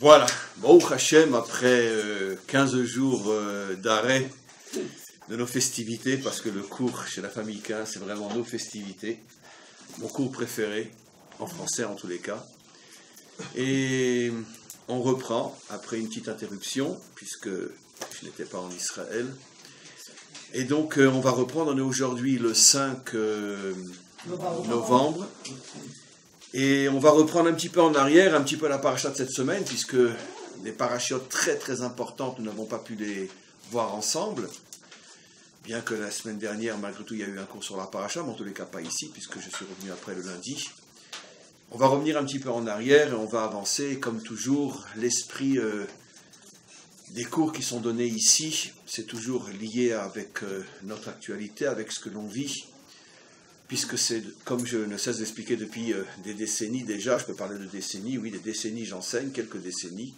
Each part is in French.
Voilà, Baruch Hashem, après 15 jours d'arrêt de nos festivités, parce que le cours chez la famille Quin, c'est vraiment nos festivités, mon cours préféré, en français en tous les cas. Et on reprend, après une petite interruption, puisque je n'étais pas en Israël. Et donc on va reprendre, on est aujourd'hui le 5 novembre. Et on va reprendre un petit peu en arrière, un petit peu la paracha de cette semaine, puisque des parachiotes très très importantes, nous n'avons pas pu les voir ensemble. Bien que la semaine dernière, malgré tout, il y a eu un cours sur la paracha, mais en tous les cas pas ici, puisque je suis revenu après le lundi. On va revenir un petit peu en arrière et on va avancer. Comme toujours, l'esprit des cours qui sont donnés ici, c'est toujours lié avec notre actualité, avec ce que l'on vit. Puisque c'est, comme je ne cesse d'expliquer depuis des décennies déjà, je peux parler de décennies, oui, des décennies j'enseigne, quelques décennies.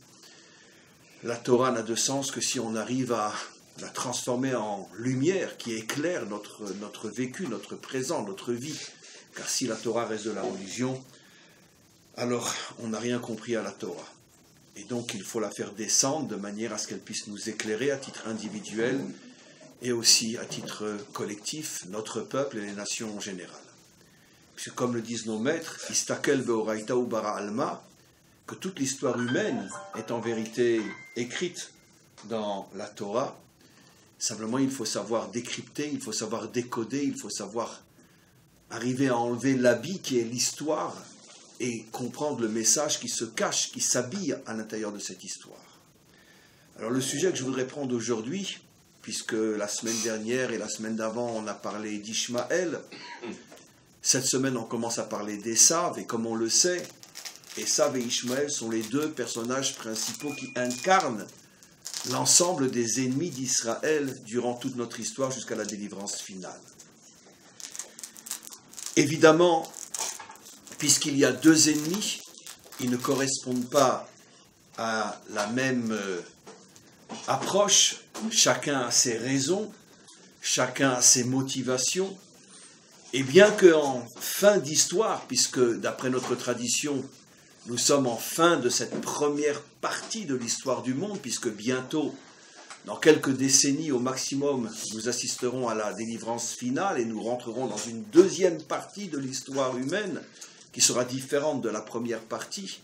La Torah n'a de sens que si on arrive à la transformer en lumière qui éclaire notre vécu, notre présent, notre vie. Car si la Torah reste de la religion, alors on n'a rien compris à la Torah. Et donc il faut la faire descendre de manière à ce qu'elle puisse nous éclairer à titre individuel, et aussi à titre collectif, notre peuple et les nations en général. Puisque comme le disent nos maîtres, Istakel beoraita ou bara alma, que toute l'histoire humaine est en vérité écrite dans la Torah, simplement il faut savoir décrypter, il faut savoir décoder, il faut savoir arriver à enlever l'habit qui est l'histoire et comprendre le message qui se cache, qui s'habille à l'intérieur de cette histoire. Alors le sujet que je voudrais prendre aujourd'hui, puisque la semaine dernière et la semaine d'avant, on a parlé d'Ishmaël. Cette semaine, on commence à parler d'Esav, et comme on le sait, Esav et Ishmaël sont les deux personnages principaux qui incarnent l'ensemble des ennemis d'Israël durant toute notre histoire jusqu'à la délivrance finale. Évidemment, puisqu'il y a deux ennemis, ils ne correspondent pas à la même approche. Chacun a ses raisons, chacun a ses motivations, et bien qu'en fin d'histoire, puisque d'après notre tradition, nous sommes en fin de cette première partie de l'histoire du monde, puisque bientôt, dans quelques décennies au maximum, nous assisterons à la délivrance finale et nous rentrerons dans une deuxième partie de l'histoire humaine qui sera différente de la première partie.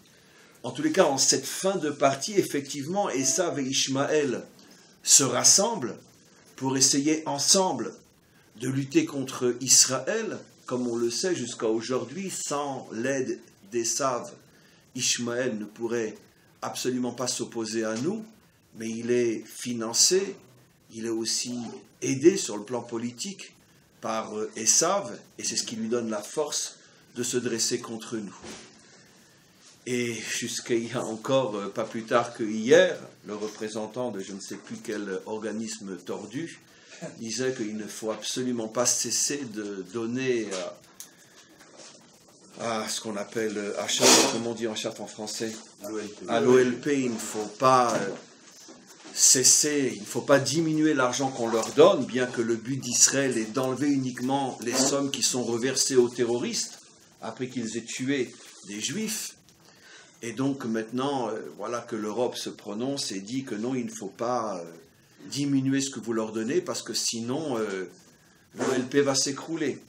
En tous les cas, en cette fin de partie, effectivement, Esav et Ishmaël se rassemblent pour essayer ensemble de lutter contre Israël, comme on le sait jusqu'à aujourd'hui, sans l'aide d'Esav, Ishmaël ne pourrait absolument pas s'opposer à nous, mais il est financé, il est aussi aidé sur le plan politique par Esav, et c'est ce qui lui donne la force de se dresser contre nous. Et jusqu'à il y a encore, pas plus tard que hier, le représentant de je ne sais plus quel organisme tordu disait qu'il ne faut absolument pas cesser de donner à ce qu'on appelle achat, comment on dit en charte en français, à l'OLP, il ne faut pas cesser, il ne faut pas diminuer l'argent qu'on leur donne, bien que le but d'Israël est d'enlever uniquement les sommes qui sont reversées aux terroristes après qu'ils aient tué des Juifs. Et donc maintenant, voilà que l'Europe se prononce et dit que non, il ne faut pas diminuer ce que vous leur donnez parce que sinon l'OLP va s'écrouler.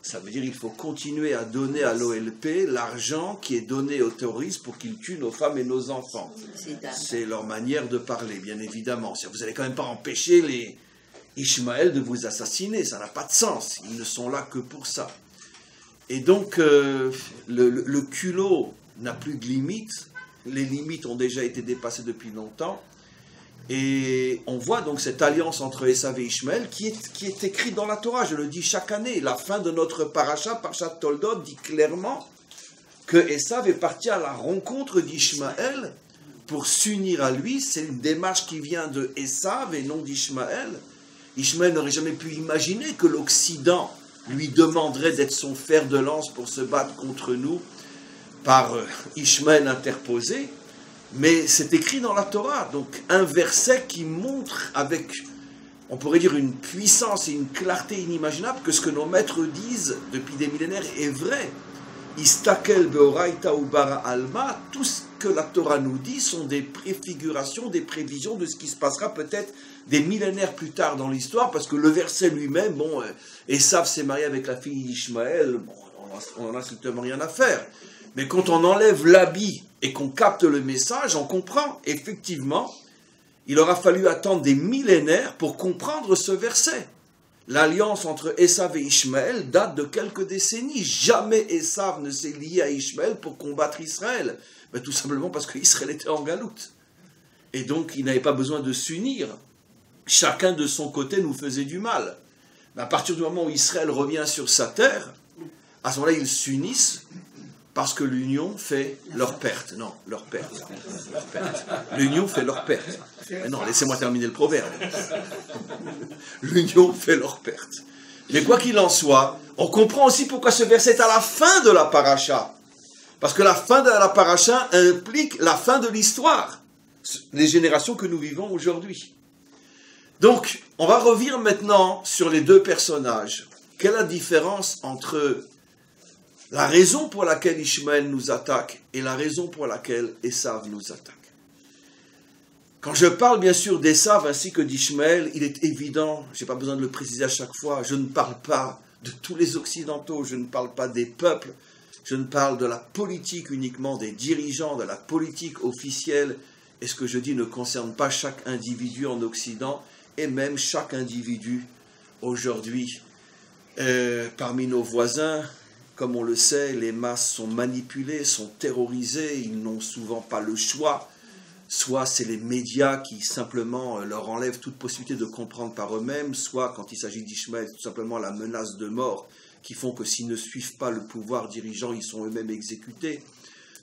Ça veut dire qu'il faut continuer à donner à l'OLP l'argent qui est donné aux terroristes pour qu'ils tuent nos femmes et nos enfants. C'est leur manière de parler, bien évidemment. Vous n'allez quand même pas empêcher les Ishmaël de vous assassiner, ça n'a pas de sens. Ils ne sont là que pour ça. Et donc le culot n'a plus de limites, les limites ont déjà été dépassées depuis longtemps, et on voit donc cette alliance entre Esav et Ishmaël qui est écrite dans la Torah, je le dis chaque année, la fin de notre paracha, Parashat Toldot, dit clairement que Esav est parti à la rencontre d'Ishmaël pour s'unir à lui, c'est une démarche qui vient de Esav et non d'Ishmaël. Ishmaël n'aurait jamais pu imaginer que l'Occident lui demanderait d'être son fer de lance pour se battre contre nous, par Ishmaël interposé, mais c'est écrit dans la Torah, donc un verset qui montre avec, on pourrait dire, une puissance et une clarté inimaginable que ce que nos maîtres disent depuis des millénaires est vrai. Istakel beoraita ou bara alma, que la Torah nous dit sont des préfigurations, des prévisions de ce qui se passera peut-être des millénaires plus tard dans l'histoire, parce que le verset lui-même, bon, Esav s'est marié avec la fille d'Ishmaël, bon, on n'en a strictement rien à faire. Mais quand on enlève l'habit et qu'on capte le message, on comprend. Effectivement, il aura fallu attendre des millénaires pour comprendre ce verset. L'alliance entre Esav et Ishmaël date de quelques décennies. Jamais Esav ne s'est lié à Ishmaël pour combattre Israël. Mais tout simplement parce qu'Israël était en galoute. Et donc, il n'avait pas besoin de s'unir. Chacun de son côté nous faisait du mal. Mais à partir du moment où Israël revient sur sa terre, à ce moment-là, ils s'unissent parce que l'union fait leur perte. Non, leur perte. Leur perte. L'union fait leur perte. Mais non, laissez-moi terminer le proverbe. L'union fait leur perte. Mais quoi qu'il en soit, on comprend aussi pourquoi ce verset est à la fin de la paracha. Parce que la fin de la paracha implique la fin de l'histoire. Les générations que nous vivons aujourd'hui. Donc, on va revenir maintenant sur les deux personnages. Quelle est la différence entre la raison pour laquelle Ishmaël nous attaque et la raison pour laquelle Esav nous attaque? Quand je parle bien sûr d'Esav ainsi que d'Ishmaël, il est évident, je n'ai pas besoin de le préciser à chaque fois, je ne parle pas de tous les Occidentaux, je ne parle pas des peuples, je ne parle de la politique uniquement, des dirigeants, de la politique officielle, et ce que je dis ne concerne pas chaque individu en Occident, et même chaque individu aujourd'hui. Parmi nos voisins, comme on le sait, les masses sont manipulées, sont terrorisées, ils n'ont souvent pas le choix. Soit c'est les médias qui simplement leur enlèvent toute possibilité de comprendre par eux-mêmes, soit quand il s'agit d'Ishmaël, tout simplement la menace de mort qui font que s'ils ne suivent pas le pouvoir dirigeant, ils sont eux-mêmes exécutés.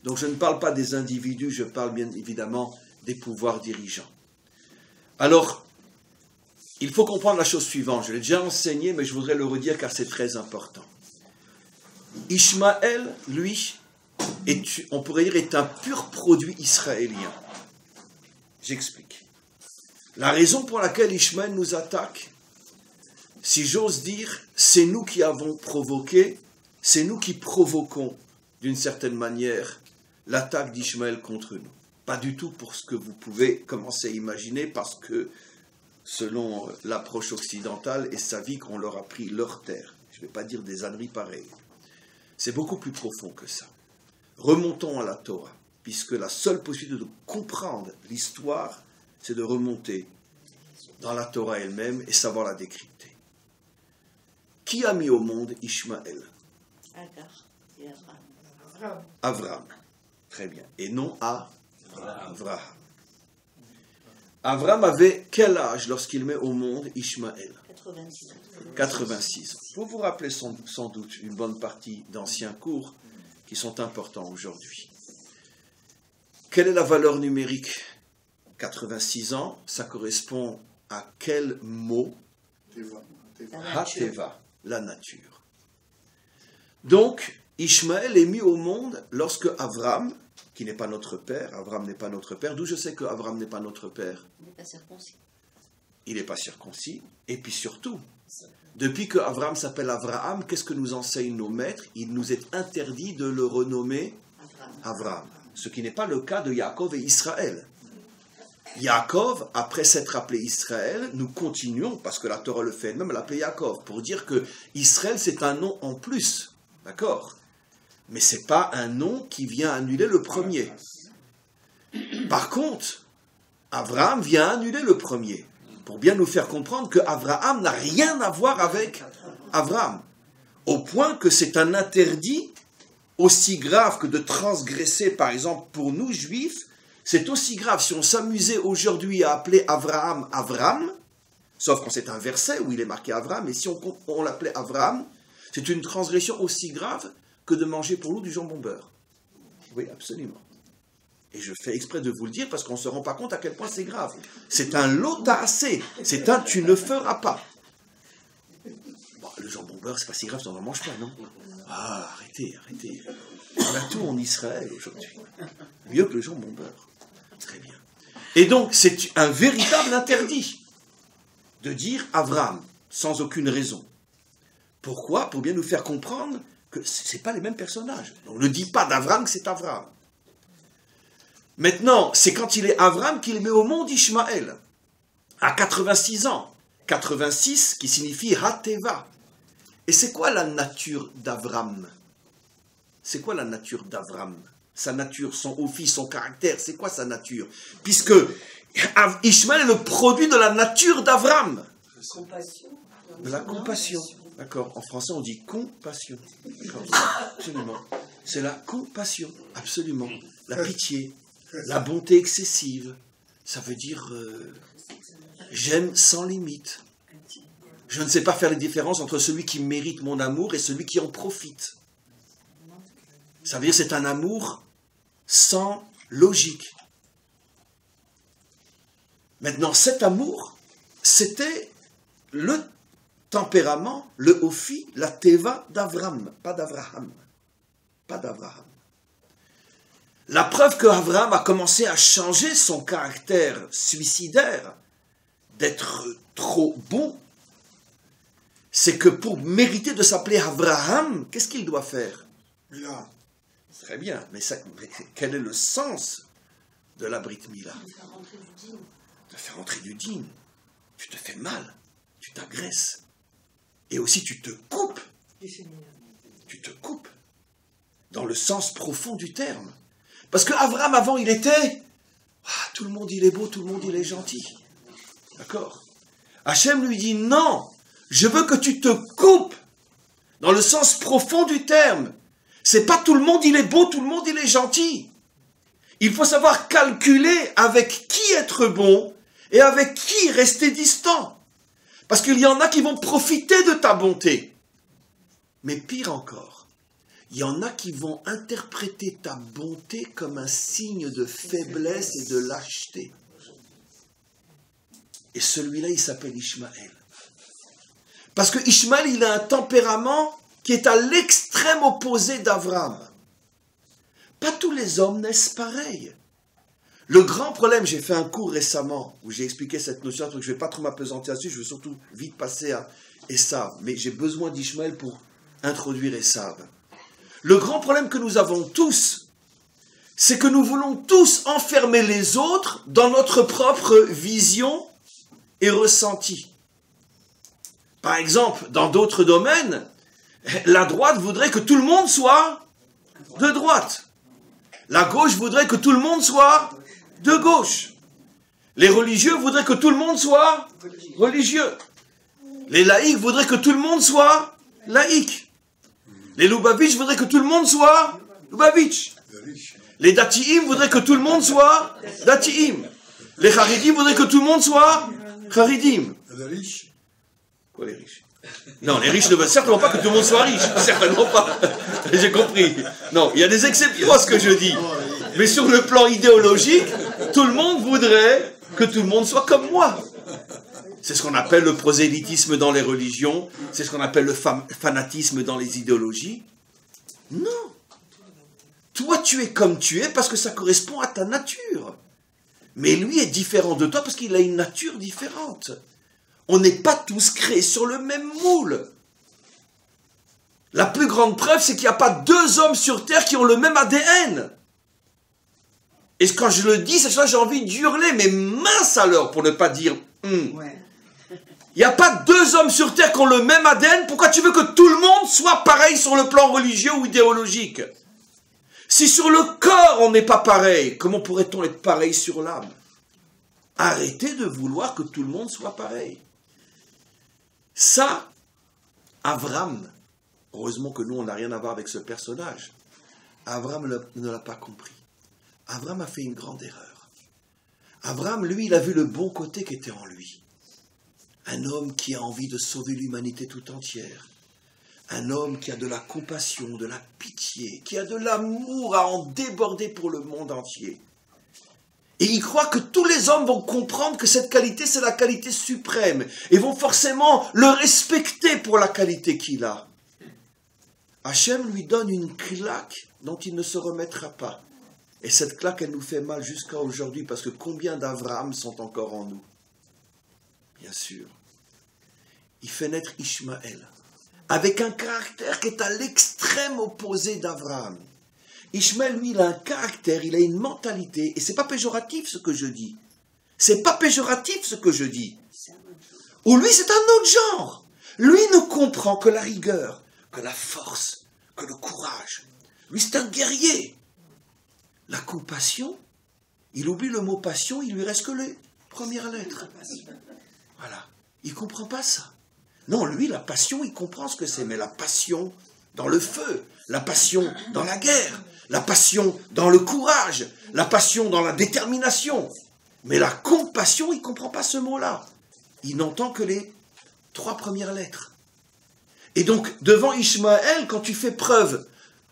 Donc je ne parle pas des individus, je parle bien évidemment des pouvoirs dirigeants. Alors, il faut comprendre la chose suivante, je l'ai déjà enseigné, mais je voudrais le redire car c'est très important. Ishmaël, lui, on pourrait dire, est un pur produit israélien. J'explique. La raison pour laquelle Ishmaël nous attaque, si j'ose dire, c'est nous qui avons provoqué, c'est nous qui provoquons, d'une certaine manière, l'attaque d'Ishmaël contre nous. Pas du tout pour ce que vous pouvez commencer à imaginer, parce que, selon l'approche occidentale, et sa vie qu'on leur a pris leur terre. Je ne vais pas dire des âneries pareilles. C'est beaucoup plus profond que ça. Remontons à la Torah, puisque la seule possibilité de comprendre l'histoire, c'est de remonter dans la Torah elle-même et savoir la décrypter. Qui a mis au monde Ishmaël? Agar et Abraham. Avram. Très bien. Et non Avraham. Avram avait quel âge lorsqu'il met au monde Ishmaël? 86 ans. 86 ans. Vous vous rappelez sans doute une bonne partie d'anciens cours qui sont importants aujourd'hui. Quelle est la valeur numérique? 86 ans, ça correspond à quel mot? Ha-teva, la nature. Donc, Ishmaël est mis au monde lorsque Avram, qui n'est pas notre père, Avram n'est pas notre père, d'où je sais que Avram n'est pas notre père? Il n'est pas circoncis. Il n'est pas circoncis, et puis surtout, depuis que Avram s'appelle Abraham, qu'est-ce que nous enseignent nos maîtres? Il nous est interdit de le renommer Avram, ce qui n'est pas le cas de Yaakov et Israël. Yaakov, après s'être appelé Israël, nous continuons, parce que la Torah le fait elle-même, l'appeler Yaakov, pour dire que Israël c'est un nom en plus, d'accord? Mais ce n'est pas un nom qui vient annuler le premier. Par contre, Abraham vient annuler le premier, pour bien nous faire comprendre que Abraham n'a rien à voir avec Avram, au point que c'est un interdit aussi grave que de transgresser, par exemple, pour nous, juifs, c'est aussi grave si on s'amusait aujourd'hui à appeler Abraham Avram, sauf quand c'est un verset où il est marqué Avram, et si on l'appelait Avram, c'est une transgression aussi grave que de manger pour nous du jambon beurre. Oui, absolument. Et je fais exprès de vous le dire parce qu'on ne se rend pas compte à quel point c'est grave. C'est un lotacé, c'est un tu ne feras pas. Bon, le jambon beurre, c'est pas si grave si on n'en mange pas, non? Ah, arrêtez. On a tout en Israël aujourd'hui. Mieux que le jambon beurre. Très bien. Et donc, c'est un véritable interdit de dire Avram, sans aucune raison. Pourquoi? Pour bien nous faire comprendre que ce n'est pas les mêmes personnages. On ne dit pas d'Avram que c'est Avram. Maintenant, c'est quand il est Avram qu'il met au monde Ishmaël, à 86 ans. 86 qui signifie Hateva. Et c'est quoi la nature d'Avram? C'est quoi la nature d'Avram? Sa nature, son office, son caractère, c'est quoi sa nature? Puisque Ishmaël est le produit de la nature d'Avram. Compassion. De la compassion. D'accord. En français, on dit compassion. D'accord. Absolument. C'est la compassion. Absolument. La pitié. La bonté excessive. Ça veut dire j'aime sans limite. Je ne sais pas faire les différences entre celui qui mérite mon amour et celui qui en profite. Ça veut dire c'est un amour sans logique. Maintenant, cet amour, c'était le tempérament, le ophi, la teva d'Avram, pas d'Avraham. Pas d'Avraham. La preuve que Avraham a commencé à changer son caractère suicidaire, d'être trop bon, c'est que pour mériter de s'appeler Avraham, qu'est-ce qu'il doit faire? Mila. Très bien, mais quel est le sens de la Brit Mila? De faire entrer du dîme. Tu te fais mal, tu t'agresses. Et aussi tu te coupes. Tu te coupes. Dans le sens profond du terme. Parce que Avraham, avant, il était... tout le monde, il est beau, tout le monde, il est gentil. D'accord? Hachem lui dit, non, je veux que tu te coupes. Dans le sens profond du terme. C'est pas tout le monde, il est beau, tout le monde, il est gentil. Il faut savoir calculer avec qui être bon et avec qui rester distant. Parce qu'il y en a qui vont profiter de ta bonté. Mais pire encore, il y en a qui vont interpréter ta bonté comme un signe de faiblesse et de lâcheté. Et celui-là, il s'appelle Ishmaël. Parce que Ishmaël, il a un tempérament qui est à l'extrême opposé d'Avram. Pas tous les hommes naissent pareils. Le grand problème, j'ai fait un cours récemment où j'ai expliqué cette notion, donc je ne vais pas trop m'appesantir là-dessus, je veux surtout vite passer à Esav, mais j'ai besoin d'Ishmaël pour introduire Esav. Le grand problème que nous avons tous, c'est que nous voulons tous enfermer les autres dans notre propre vision et ressenti. Par exemple, dans d'autres domaines, la droite voudrait que tout le monde soit de droite. La gauche voudrait que tout le monde soit de gauche. Les religieux voudraient que tout le monde soit religieux. Les laïcs voudraient que tout le monde soit laïque. Les Lubavitch voudraient que tout le monde soit Lubavitch. Les Dati'im voudraient que tout le monde soit Dati'im. Les Haridim voudraient que tout le monde soit Haridim. Les riches. Quoi les riches? Non, les riches ne veulent certainement pas que tout le monde soit riche. Certainement pas. J'ai compris. Non, il y a des exceptions à ce que je dis. Mais sur le plan idéologique, tout le monde voudrait que tout le monde soit comme moi. C'est ce qu'on appelle le prosélytisme dans les religions. C'est ce qu'on appelle le fanatisme dans les idéologies. Non. Toi, tu es comme tu es parce que ça correspond à ta nature. Mais lui est différent de toi parce qu'il a une nature différente. On n'est pas tous créés sur le même moule. La plus grande preuve, c'est qu'il n'y a pas deux hommes sur Terre qui ont le même ADN. Et quand je le dis, c'est ça, j'ai envie d'hurler, mais mince alors, pour ne pas dire Ouais. Il n'y a pas deux hommes sur Terre qui ont le même ADN, pourquoi tu veux que tout le monde soit pareil sur le plan religieux ou idéologique? Si sur le corps on n'est pas pareil, comment pourrait-on être pareil sur l'âme? Arrêtez de vouloir que tout le monde soit pareil. Ça, Avram, heureusement que nous, on n'a rien à voir avec ce personnage, Avram ne l'a pas compris. Avram a fait une grande erreur. Avram, lui, il a vu le bon côté qui était en lui. Un homme qui a envie de sauver l'humanité tout entière. Un homme qui a de la compassion, de la pitié, qui a de l'amour à en déborder pour le monde entier. Et il croit que tous les hommes vont comprendre que cette qualité, c'est la qualité suprême. Et vont forcément le respecter pour la qualité qu'il a. Hachem lui donne une claque dont il ne se remettra pas. Et cette claque, elle nous fait mal jusqu'à aujourd'hui, parce que combien d'Avraham sont encore en nous? Bien sûr. Il fait naître Ishmaël, avec un caractère qui est à l'extrême opposé d'Avraham. Ishmaël, lui, il a un caractère, il a une mentalité, et c'est pas péjoratif ce que je dis. C'est pas péjoratif ce que je dis. Ou lui, c'est un autre genre. Lui ne comprend que la rigueur, que la force, que le courage. Lui, c'est un guerrier. La compassion, il oublie le mot passion, il lui reste que les premières lettres. Voilà. Il ne comprend pas ça. Non, lui, la passion, il comprend ce que c'est, mais la passion dans le feu, la passion dans la guerre, la passion dans le courage, la passion dans la détermination. Mais la compassion, il ne comprend pas ce mot-là. Il n'entend que les 3 premières lettres. Et donc, devant Ishmaël, quand tu fais preuve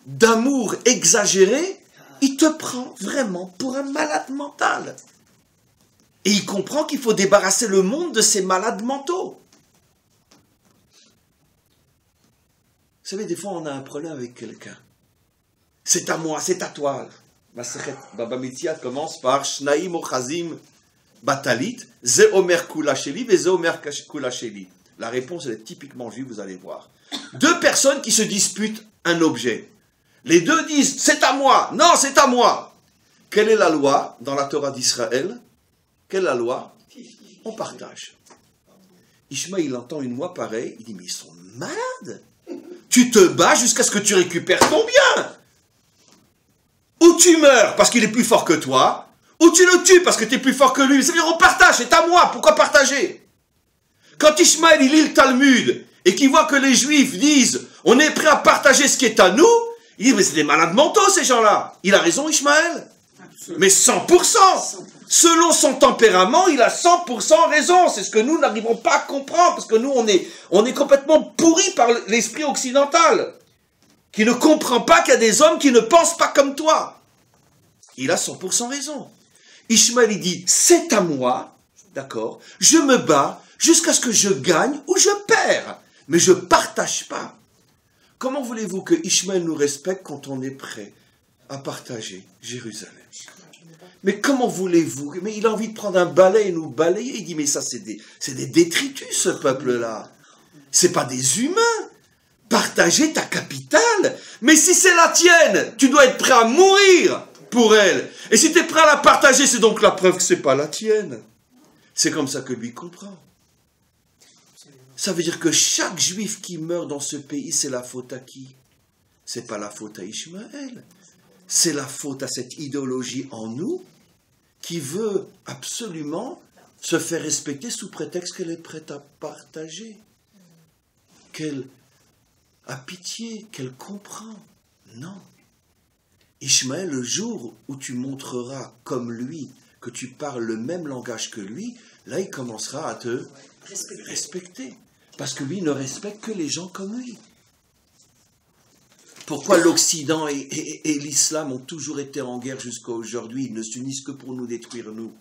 d'amour exagéré, il te prend vraiment pour un malade mental. Et il comprend qu'il faut débarrasser le monde de ces malades mentaux. Vous savez, des fois, on a un problème avec quelqu'un. C'est à moi, c'est à toi. Masechet Baba Metzia commence par Shnaim Ochazim Batalit, Ze Omer Kula Sheli, Ze Omer Kula Sheli. La réponse, elle est typiquement juive, vous allez voir. 2 personnes qui se disputent un objet. Les 2 disent, c'est à moi, non, c'est à moi. Quelle est la loi dans la Torah d'Israël? Quelle est la loi? On partage. Ishmaël, il entend une loi pareille, il dit, mais ils sont malades. Tu te bats jusqu'à ce que tu récupères ton bien. Ou tu meurs parce qu'il est plus fort que toi, ou tu le tues parce que tu es plus fort que lui. C'est-à-dire, on partage, c'est à moi, pourquoi partager? Quand Ishmaël, il lit le Talmud, et qu'il voit que les Juifs disent, on est prêt à partager ce qui est à nous, il dit, mais c'est des malades mentaux, ces gens-là. Il a raison, Ishmaël. Mais 100%. Selon son tempérament, il a 100% raison. C'est ce que nous n'arrivons pas à comprendre, parce que nous, on est complètement pourris par l'esprit occidental, qui ne comprend pas qu'il y a des hommes qui ne pensent pas comme toi. Il a 100% raison. Ishmaël, il dit, c'est à moi, d'accord, je me bats jusqu'à ce que je gagne ou je perds, mais je ne partage pas. Comment voulez-vous que Ishmaël nous respecte quand on est prêt à partager Jérusalem? Mais comment voulez-vous? Mais il a envie de prendre un balai et nous balayer. Il dit, mais ça, c'est des détritus, ce peuple-là. C'est pas des humains. Partager ta capitale. Mais si c'est la tienne, tu dois être prêt à mourir pour elle. Et si tu es prêt à la partager, c'est donc la preuve que c'est pas la tienne. C'est comme ça que lui comprend. Ça veut dire que chaque juif qui meurt dans ce pays, c'est la faute à qui? C'est pas la faute à Ishmaël. C'est la faute à cette idéologie en nous qui veut absolument se faire respecter sous prétexte qu'elle est prête à partager. Qu'elle a pitié, qu'elle comprend. Non. Ishmaël, le jour où tu montreras comme lui, que tu parles le même langage que lui, là il commencera à te respecter. Parce que lui ne respecte que les gens comme lui. Pourquoi l'Occident et l'islam ont toujours été en guerre jusqu'à aujourd'hui? Ils ne s'unissent que pour nous détruire, nous.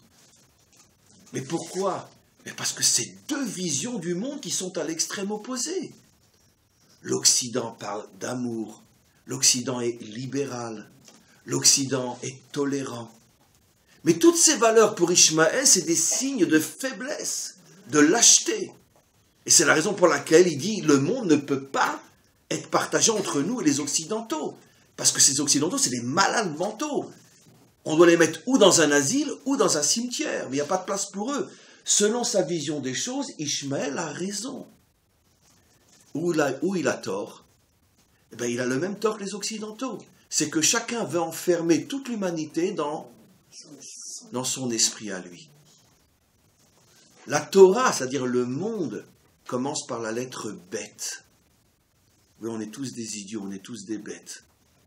Mais pourquoi? Mais parce que c'est 2 visions du monde qui sont à l'extrême opposé. L'Occident parle d'amour, l'Occident est libéral, l'Occident est tolérant. Mais toutes ces valeurs pour Ishmaël, c'est des signes de faiblesse, de lâcheté. Et c'est la raison pour laquelle il dit, le monde ne peut pas être partagé entre nous et les Occidentaux. Parce que ces Occidentaux, c'est des malades mentaux. On doit les mettre ou dans un asile ou dans un cimetière. Mais il n'y a pas de place pour eux. Selon sa vision des choses, Ishmaël a raison. Où il a tort? Eh bien, il a le même tort que les Occidentaux. C'est que chacun veut enfermer toute l'humanité dans son esprit à lui. La Torah, c'est-à-dire le monde, commence par la lettre bête. Oui, on est tous des idiots, on est tous des bêtes.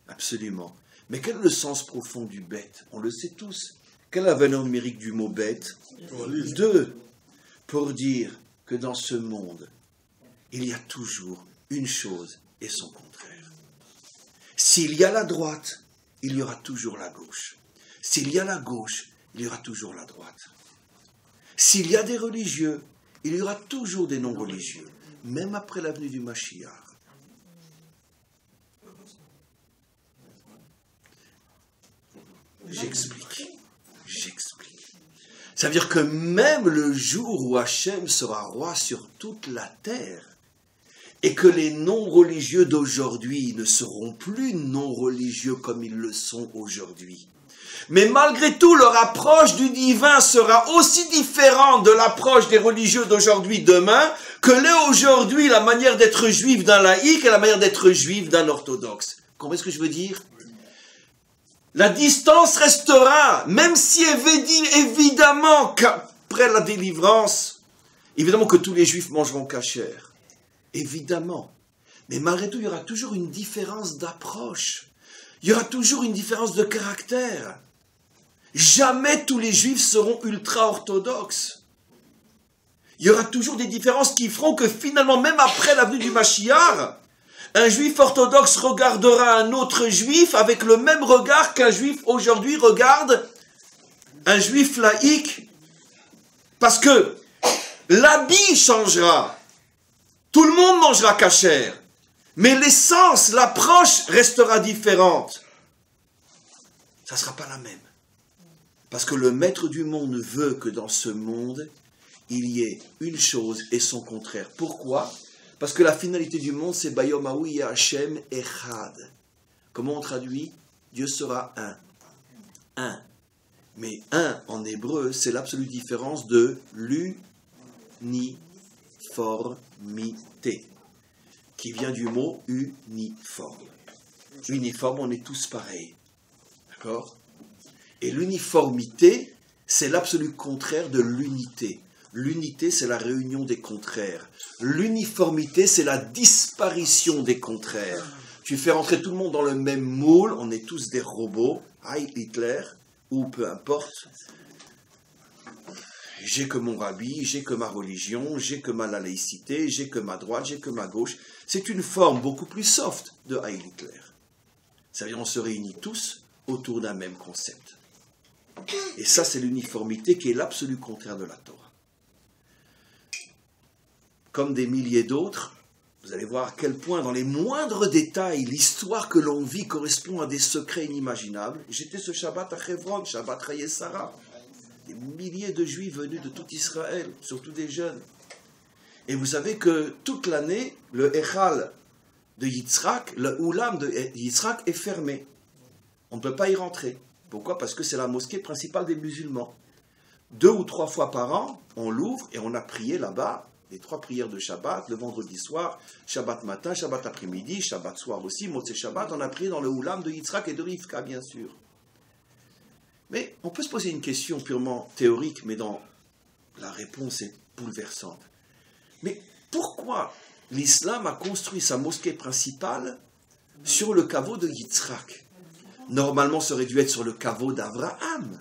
Absolument. Mais quel est le sens profond du bête? On le sait tous. Quelle est la valeur numérique du mot bête? 2. Pour dire que dans ce monde, il y a toujours une chose et son contraire. S'il y a la droite, il y aura toujours la gauche. S'il y a la gauche, il y aura toujours la droite. S'il y a des religieux, il y aura toujours des non-religieux, même après la venue du Mashiach. J'explique. Ça veut dire que même le jour où Hachem sera roi sur toute la terre, et que les non-religieux d'aujourd'hui ne seront plus non-religieux comme ils le sont aujourd'hui. Mais malgré tout, leur approche du divin sera aussi différente de l'approche des religieux d'aujourd'hui demain que l'est aujourd'hui la manière d'être juif d'un laïc et la manière d'être juif d'un orthodoxe. Vous comprenez ce que je veux dire? La distance restera, même si évidemment qu'après la délivrance, évidemment que tous les juifs mangeront cachère. Évidemment. Mais malgré tout, il y aura toujours une différence d'approche. Il y aura toujours une différence de caractère. Jamais tous les juifs seront ultra-orthodoxes. Il y aura toujours des différences qui feront que finalement, même après la venue du Mashiach, un juif orthodoxe regardera un autre juif avec le même regard qu'un juif aujourd'hui regarde un juif laïque. Parce que l'habit changera. Tout le monde mangera cachère. Mais l'essence, l'approche restera différente. Ça ne sera pas la même. Parce que le maître du monde veut que dans ce monde, il y ait une chose et son contraire. Pourquoi? Parce que la finalité du monde, c'est Bayom Haou Hashem Echad. Comment on traduit? Dieu sera un. Un. Mais un, en hébreu, c'est l'absolue différence de l'uniformité, qui vient du mot uniforme. Uniforme, on est tous pareils. D'accord? Et l'uniformité, c'est l'absolu contraire de l'unité. L'unité, c'est la réunion des contraires. L'uniformité, c'est la disparition des contraires. Tu fais rentrer tout le monde dans le même moule, on est tous des robots, Heil Hitler, ou peu importe. J'ai que mon rabbi, j'ai que ma religion, j'ai que ma laïcité, j'ai que ma droite, j'ai que ma gauche. C'est une forme beaucoup plus soft de Heil Hitler. Ça veut dire qu'on se réunit tous autour d'un même concept. Et ça, c'est l'uniformité qui est l'absolu contraire de la Torah. Comme des milliers d'autres, vous allez voir à quel point, dans les moindres détails, l'histoire que l'on vit correspond à des secrets inimaginables. J'étais ce Shabbat à Hebron, Shabbat Chayei Sarah. Des milliers de Juifs venus de tout Israël, surtout des jeunes. Et vous savez que toute l'année, le Echal de Yitzhak, le Oulam de Yitzhak est fermé. On ne peut pas y rentrer. Pourquoi? Parce que c'est la mosquée principale des musulmans. 2 ou 3 fois par an, on l'ouvre et on a prié là-bas les 3 prières de Shabbat, le vendredi soir, Shabbat matin, Shabbat après-midi, Shabbat soir aussi, Motzei Shabbat, on a prié dans le Oulam de Yitzhak et de Rivka, bien sûr. Mais on peut se poser une question purement théorique, mais dont la réponse est bouleversante. Mais pourquoi l'islam a construit sa mosquée principale sur le caveau de Yitzhak? Normalement, ça aurait dû être sur le caveau d'Abraham.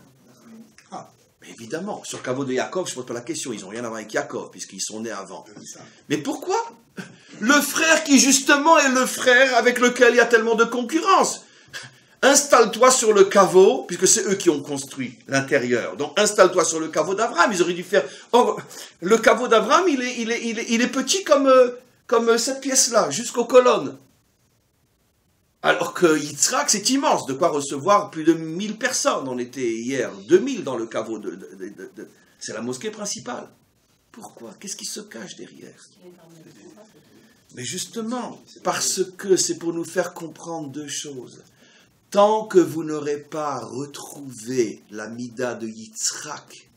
Mais évidemment, sur le caveau de Yaakov, je ne pose pas la question, ils n'ont rien à voir avec Yaakov, puisqu'ils sont nés avant. Mais pourquoi? Le frère qui justement est le frère avec lequel il y a tellement de concurrence. Installe-toi sur le caveau, puisque c'est eux qui ont construit l'intérieur. Donc installe-toi sur le caveau d'Abraham. Ils auraient dû faire... Oh, le caveau d'Abraham, il est petit comme cette pièce-là, jusqu'aux colonnes. Alors que Yitzhak, c'est immense, de quoi recevoir plus de 1000 personnes. On était hier 2000 dans le caveau c'est la mosquée principale. Pourquoi? Qu'est-ce qui se cache derrière? Mais justement, parce que c'est pour nous faire comprendre 2 choses. Tant que vous n'aurez pas retrouvé la mida de Yitzhak,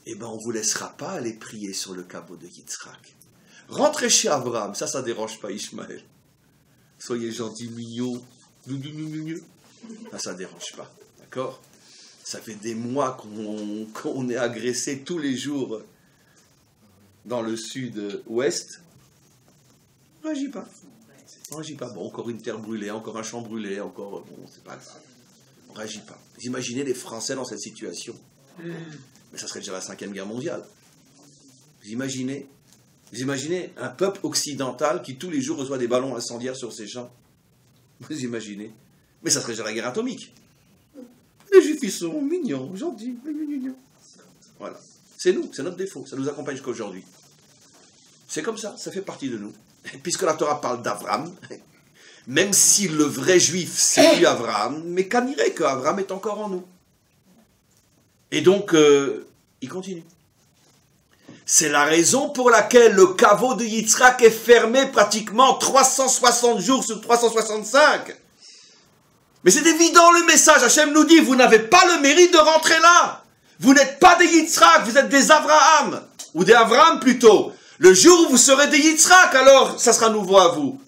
eh ben on ne vous laissera pas aller prier sur le caveau de Yitzhak. Rentrez chez Abraham, ça ne dérange pas Ishmaël. Soyez gentils, mignons, ça ne dérange pas, d'accord? Ça fait des mois qu'on est agressé tous les jours dans le sud-ouest. On ne réagit pas. On ne réagit pas. Bon, encore une terre brûlée, encore un champ brûlé, encore... Bon, c'est pas grave. On ne réagit pas. Vous imaginez les Français dans cette situation? Mais ça serait déjà la 5e guerre mondiale. Vous imaginez un peuple occidental qui tous les jours reçoit des ballons incendiaires sur ses champs? Vous imaginez? Mais ça serait déjà la guerre atomique. Les Juifs, ils sont mignons, gentils. Voilà. C'est nous, c'est notre défaut. Ça nous accompagne jusqu'à aujourd'hui. C'est comme ça, ça fait partie de nous. Puisque la Torah parle d'Abraham, même si le vrai Juif, c'est plus Abraham, mais qu'en irait qu'Abraham est encore en nous. Et donc, il continue. C'est la raison pour laquelle le caveau de Yitzhak est fermé pratiquement 360 jours sur 365. Mais c'est évident le message. Hachem nous dit, vous n'avez pas le mérite de rentrer là. Vous n'êtes pas des Yitzhak, vous êtes des Abraham. Ou des Avram plutôt. Le jour où vous serez des Yitzhak, alors ça sera nouveau à vous.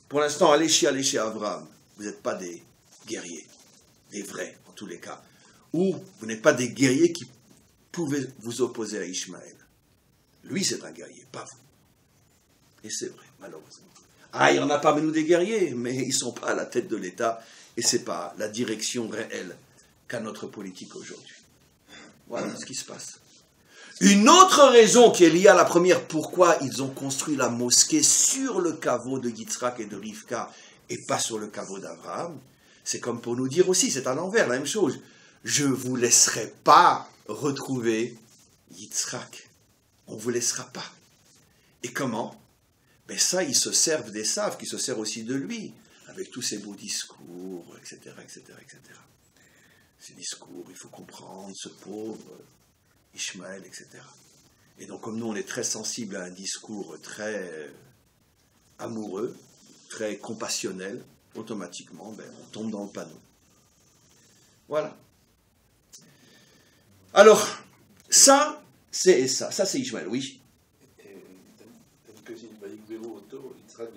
Pour l'instant, allez chez Abraham. Vous n'êtes pas des guerriers. Des vrais, en tous les cas. Ou vous n'êtes pas des guerriers qui pouvaient vous opposer à Ishmaël. Lui, c'est un guerrier, pas vous. Et c'est vrai, malheureusement. Ah, il n'y en a parmi nous des guerriers, mais ils ne sont pas à la tête de l'État, et ce n'est pas la direction réelle qu'a notre politique aujourd'hui. Voilà ce qui se passe. Une autre raison qui est liée à la première, pourquoi ils ont construit la mosquée sur le caveau de Yitzhak et de Rivka, et pas sur le caveau d'Abraham, c'est comme pour nous dire aussi, c'est à l'envers, la même chose. Je ne vous laisserai pas retrouver Yitzhak. On ne vous laissera pas. Et comment? Ben ça, ils se servent des saves, qui se servent aussi de lui, avec tous ses beaux discours, etc., etc., etc. Ces discours, il faut comprendre, ce pauvre Ishmaël, etc. Et donc, comme nous, on est très sensible à un discours très amoureux, très compassionnel, automatiquement, ben, on tombe dans le panneau. Voilà. Alors, ça, c'est ça. Ça, c'est Ishmaël, oui. C'est-à-dire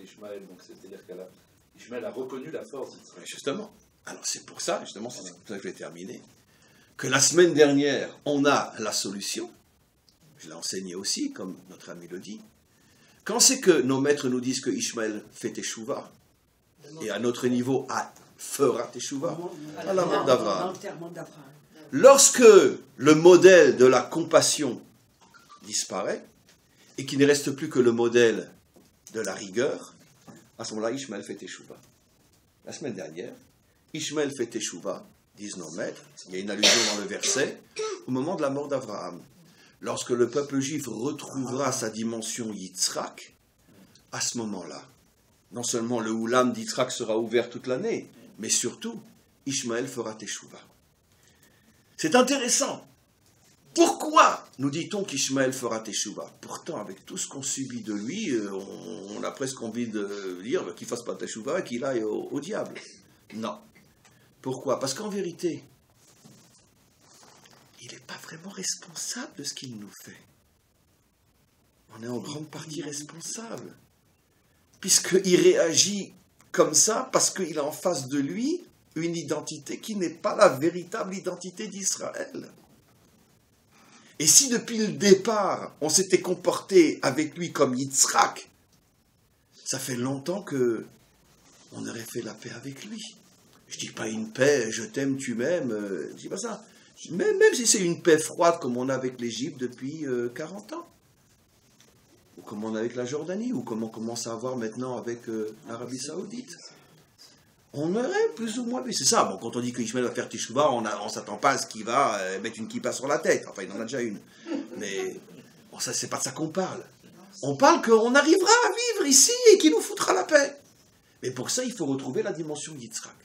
qu'Ishmaël a reconnu la force d'Israël. Justement. Alors, c'est pour ça, justement, c'est pour ça que je vais terminer, que la semaine dernière, on a la solution. Je l'ai enseigné aussi, comme notre ami le dit. Quand c'est que nos maîtres nous disent que Ishmaël fait teshuva, et à notre niveau, fera teshuva, à la mort d'Abraham. Lorsque le modèle de la compassion disparaît, et qu'il ne reste plus que le modèle de la rigueur, à ce moment-là, Ishmaël fait teshuva. La semaine dernière, Ishmaël fait teshuva, disent nos maîtres, il y a une allusion dans le verset, au moment de la mort d'Abraham. Lorsque le peuple juif retrouvera sa dimension Yitzhak, à ce moment-là, non seulement le Oulam d'Yitzhak sera ouvert toute l'année, mais surtout, Ishmaël fera teshuva. C'est intéressant. Pourquoi nous dit-on qu'Ishmaël fera teshuva? Pourtant, avec tout ce qu'on subit de lui, on a presque envie de dire qu'il ne fasse pas teshuva et qu'il aille au diable. Non. Pourquoi? Parce qu'en vérité, il n'est pas vraiment responsable de ce qu'il nous fait. On est en grande partie responsable. Puisqu'il réagit comme ça, parce qu'il a en face de lui une identité qui n'est pas la véritable identité d'Israël. Et si depuis le départ, on s'était comporté avec lui comme Yitzhak, ça fait longtemps que on aurait fait la paix avec lui. Je dis pas une paix, je t'aime, tu m'aimes, je dis pas ça. Même si c'est une paix froide comme on a avec l'Égypte depuis 40 ans, ou comme on a avec la Jordanie, ou comme on commence à avoir maintenant avec l'Arabie Saoudite. On aurait plus ou moins vu, c'est ça. Bon, quand on dit que Ishmaël va faire teshuva, on ne s'attend pas à ce qu'il va mettre une kippa sur la tête. Enfin, il en a déjà une. Mais bon, ça, c'est pas de ça qu'on parle. On parle qu'on arrivera à vivre ici et qu'il nous foutra la paix. Mais pour ça, il faut retrouver la dimension Yitzhak.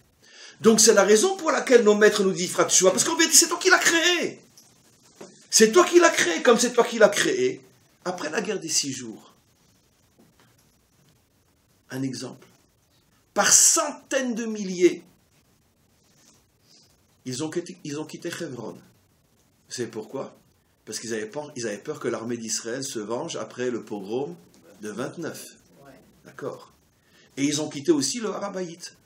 Donc, c'est la raison pour laquelle nos maîtres nous disent fera teshuva, parce qu'en vérité, c'est toi qui l'as créé. C'est toi qui l'as créé, comme c'est toi qui l'as créé. Après la guerre des 6 jours. Un exemple. Par centaines de milliers, ils ont quitté Hebron. Vous savez pourquoi? Parce qu'ils avaient peur que l'armée d'Israël se venge après le pogrom de 29. D'accord? Et ils ont quitté aussi le Harabaït.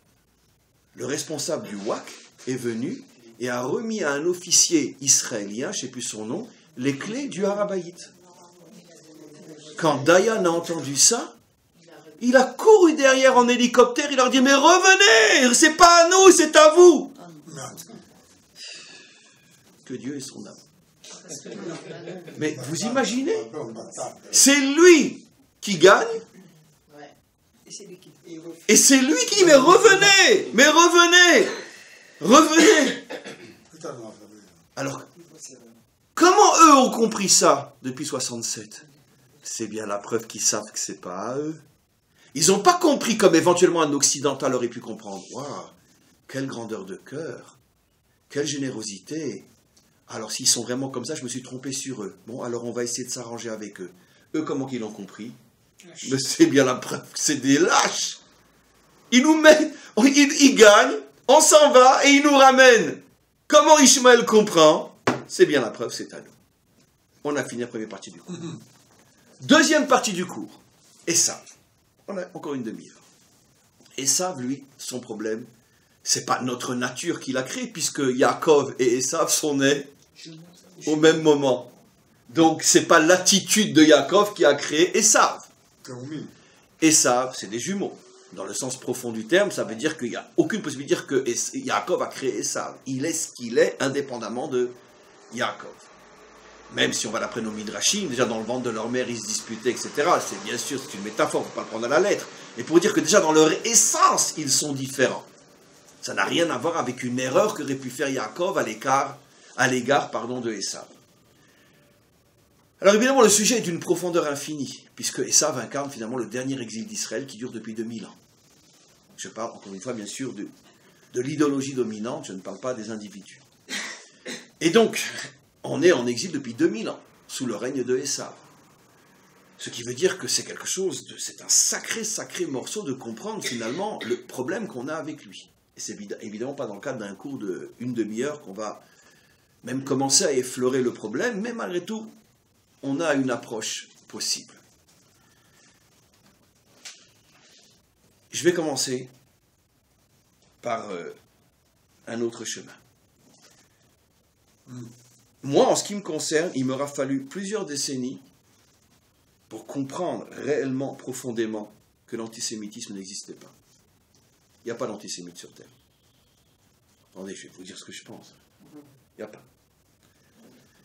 Le responsable du WAC est venu et a remis à un officier israélien, je ne sais plus son nom, les clés du Harabaït. Quand Dayan a entendu ça, il a couru derrière en hélicoptère, il leur dit « Mais revenez, c'est pas à nous, c'est à vous !» Que Dieu ait son âme. Mais vous imaginez? C'est lui qui gagne, et c'est lui qui dit « Mais revenez, mais revenez, revenez !» Alors, comment eux ont compris ça depuis 67? C'est bien la preuve qu'ils savent que c'est pas à eux. Ils n'ont pas compris comme éventuellement un occidental aurait pu comprendre. Waouh, quelle grandeur de cœur, quelle générosité. Alors s'ils sont vraiment comme ça, je me suis trompé sur eux. Bon, alors on va essayer de s'arranger avec eux. Eux, comment qu'ils l'ont compris? Mais c'est bien la preuve que c'est des lâches. Ils nous mettent, ils gagnent, on s'en va et ils nous ramènent. Comment Ishmaël comprend? C'est bien la preuve, c'est à nous. On a fini la première partie du cours. Deuxième partie du cours. Esav. On a encore une demi-heure. Esav, lui, son problème, c'est pas notre nature qui l'a créé, puisque Yaakov et Esav sont nés au même moment. Donc, c'est pas l'attitude de Yaakov qui a créé Esav. Esav, c'est des jumeaux. Dans le sens profond du terme, ça veut dire qu'il n'y a aucune possibilité de dire que Yaakov a créé Esav. Il est ce qu'il est, indépendamment de Yaakov. Même si on va d'après nos midrashim, déjà dans le ventre de leur mère, ils se disputaient, etc. C'est bien sûr, c'est une métaphore, il ne faut pas le prendre à la lettre. Et pour dire que déjà dans leur essence, ils sont différents. Ça n'a rien à voir avec une erreur qu'aurait pu faire Yaakov à l'égard de Esav. Alors évidemment, le sujet est d'une profondeur infinie, puisque Esav incarne finalement le dernier exil d'Israël qui dure depuis 2000 ans. Je parle encore une fois, bien sûr, de l'idéologie dominante, je ne parle pas des individus. Et donc, on est en exil depuis 2000 ans, sous le règne de Esav. Ce qui veut dire que c'est quelque chose c'est un sacré morceau de comprendre finalement le problème qu'on a avec lui. Et c'est évidemment pas dans le cadre d'un cours d'une demi-heure qu'on va même commencer à effleurer le problème, mais malgré tout, on a une approche possible. Je vais commencer par un autre chemin. Moi, en ce qui me concerne, il m'aura fallu plusieurs décennies pour comprendre réellement, profondément, que l'antisémitisme n'existait pas. Il n'y a pas d'antisémite sur Terre. Attendez, je vais vous dire ce que je pense. Il n'y a pas.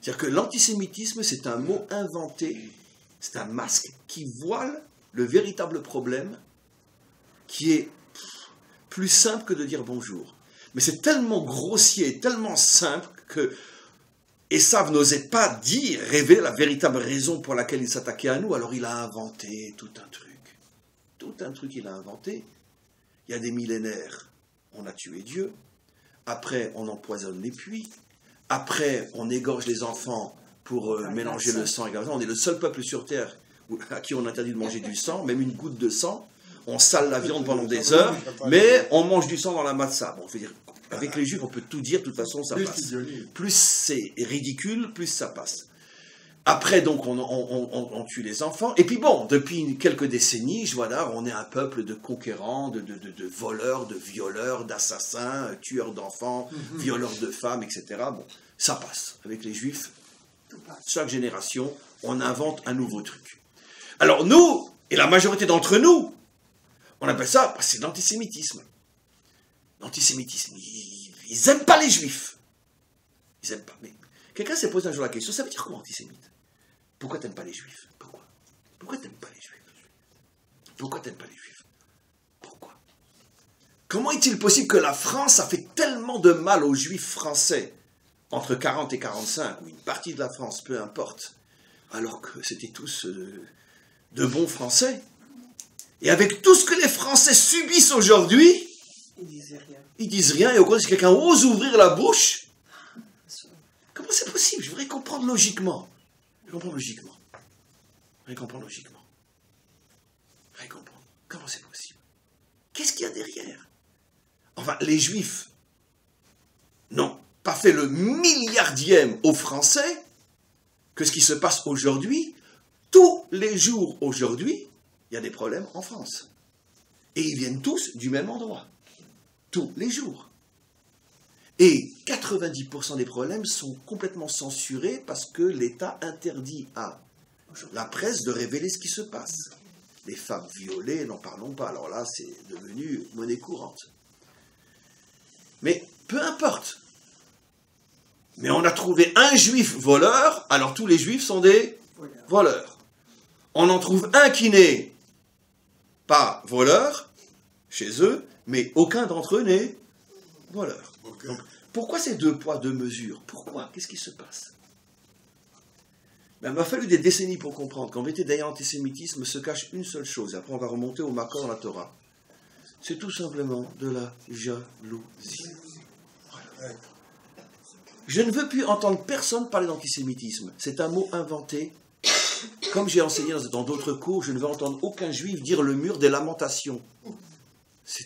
C'est-à-dire que l'antisémitisme, c'est un mot inventé, c'est un masque qui voile le véritable problème, qui est plus simple que de dire bonjour. Mais c'est tellement grossier, tellement simple que Esav n'osait pas révéler la véritable raison pour laquelle il s'attaquait à nous, alors il a inventé tout un truc. Tout un truc il a inventé. Il y a des millénaires, on a tué Dieu. Après, on empoisonne les puits. Après, on égorge les enfants pour mélanger le sang. On est le seul peuple sur Terre à qui on interdit de manger du sang, même une goutte de sang. On sale la viande pendant des heures, mais on mange du sang dans la matzah. Bon, je veux dire, avec les Juifs, on peut tout dire, de toute façon, ça passe. Plus c'est ridicule, plus ça passe. Après, donc, on tue les enfants. Et puis bon, depuis quelques décennies, je vois là, on est un peuple de conquérants, de voleurs, de violeurs, d'assassins, tueurs d'enfants, violeurs de femmes, etc. Bon, ça passe. Avec les Juifs, chaque génération, on invente un nouveau truc. Alors nous, et la majorité d'entre nous, on appelle ça, c'est l'antisémitisme. L'antisémitisme, ils n'aiment pas les Juifs. Ils n'aiment pas. Mais quelqu'un s'est posé un jour la question, ça veut dire quoi antisémite? Pourquoi t'aimes pas les Juifs? Pourquoi? Pourquoi t'aimes pas les Juifs? Pourquoi t'aimes pas les Juifs? Pourquoi? Comment est-il possible que la France a fait tellement de mal aux Juifs français entre 40 et 45, ou une partie de la France, peu importe, alors que c'était tous de bons Français? Et avec tout ce que les Français subissent aujourd'hui, ils disent rien, et au contraire, si quelqu'un ose ouvrir la bouche, comment c'est possible? Je voudrais comprendre logiquement. Je comprends logiquement. Comment c'est possible? Qu'est-ce qu'il y a derrière? Enfin, les Juifs n'ont pas fait le milliardième aux Français que ce qui se passe aujourd'hui. Tous les jours aujourd'hui, il y a des problèmes en France. Et ils viennent tous du même endroit. Tous les jours. Et 90% des problèmes sont complètement censurés parce que l'État interdit à la presse de révéler ce qui se passe. Les femmes violées, n'en parlons pas. Alors là, c'est devenu monnaie courante. Mais peu importe. Mais on a trouvé un juif voleur, alors tous les juifs sont des voleurs. On en trouve un qui n'est pas voleur chez eux, mais aucun d'entre eux n'est voleur. Donc, pourquoi ces deux poids, deux mesures? Pourquoi? Qu'est-ce qui se passe? Il m'a fallu des décennies pour comprendre qu'en vérité, derrière l'antisémitisme se cache une seule chose. Et après, on va remonter au Makor dans la Torah. C'est tout simplement de la jalousie. Voilà. Je ne veux plus entendre personne parler d'antisémitisme. C'est un mot inventé. Comme j'ai enseigné dans d'autres cours, je ne veux entendre aucun juif dire le mur des lamentations. C'est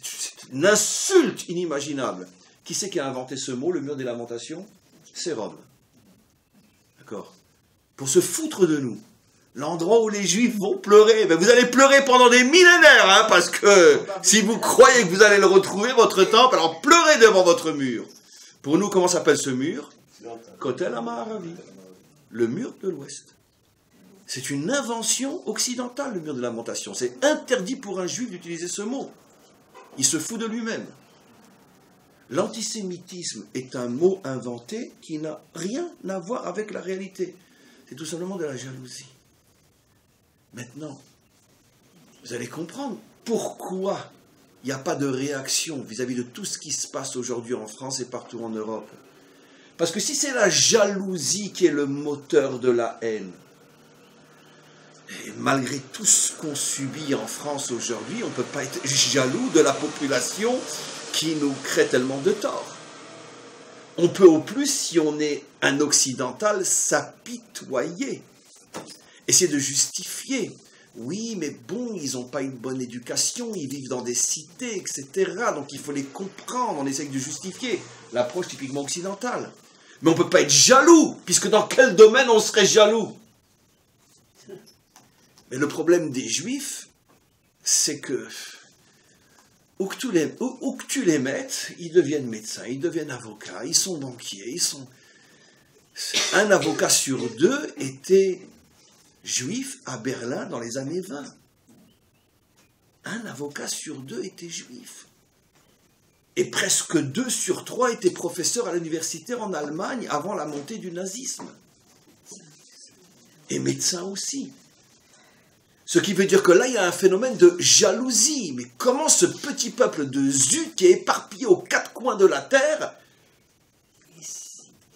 une insulte inimaginable. Qui c'est qui a inventé ce mot, le mur des lamentations? C'est Rome. D'accord? Pour se foutre de nous. L'endroit où les juifs vont pleurer. Ben vous allez pleurer pendant des millénaires, hein, parce que si vous croyez que vous allez le retrouver, votre temple, alors pleurez devant votre mur. Pour nous, comment s'appelle ce mur? Kotel HaMaaravi. Le mur de l'Ouest. C'est une invention occidentale, le mur de lamentation. C'est interdit pour un juif d'utiliser ce mot. Il se fout de lui-même. L'antisémitisme est un mot inventé qui n'a rien à voir avec la réalité. C'est tout simplement de la jalousie. Maintenant, vous allez comprendre pourquoi il n'y a pas de réaction vis-à-vis de tout ce qui se passe aujourd'hui en France et partout en Europe. Parce que si c'est la jalousie qui est le moteur de la haine, et malgré tout ce qu'on subit en France aujourd'hui, on ne peut pas être jaloux de la population qui nous crée tellement de tort. On peut au plus, si on est un occidental, s'apitoyer. Essayer de justifier. Oui, mais bon, ils n'ont pas une bonne éducation, ils vivent dans des cités, etc. Donc il faut les comprendre, on essaie de justifier. L'approche typiquement occidentale. Mais on ne peut pas être jaloux, puisque dans quel domaine on serait jaloux? Mais le problème des Juifs, c'est que où que tu les mettes, ils deviennent médecins, ils deviennent avocats, ils sont banquiers, Un avocat sur deux était juif à Berlin dans les années 20. Un avocat sur deux était juif. Et presque 2 sur 3 étaient professeurs à l'université en Allemagne avant la montée du nazisme. Et médecins aussi. Ce qui veut dire que là, il y a un phénomène de jalousie. Mais comment ce petit peuple de Zut, qui est éparpillé aux 4 coins de la terre,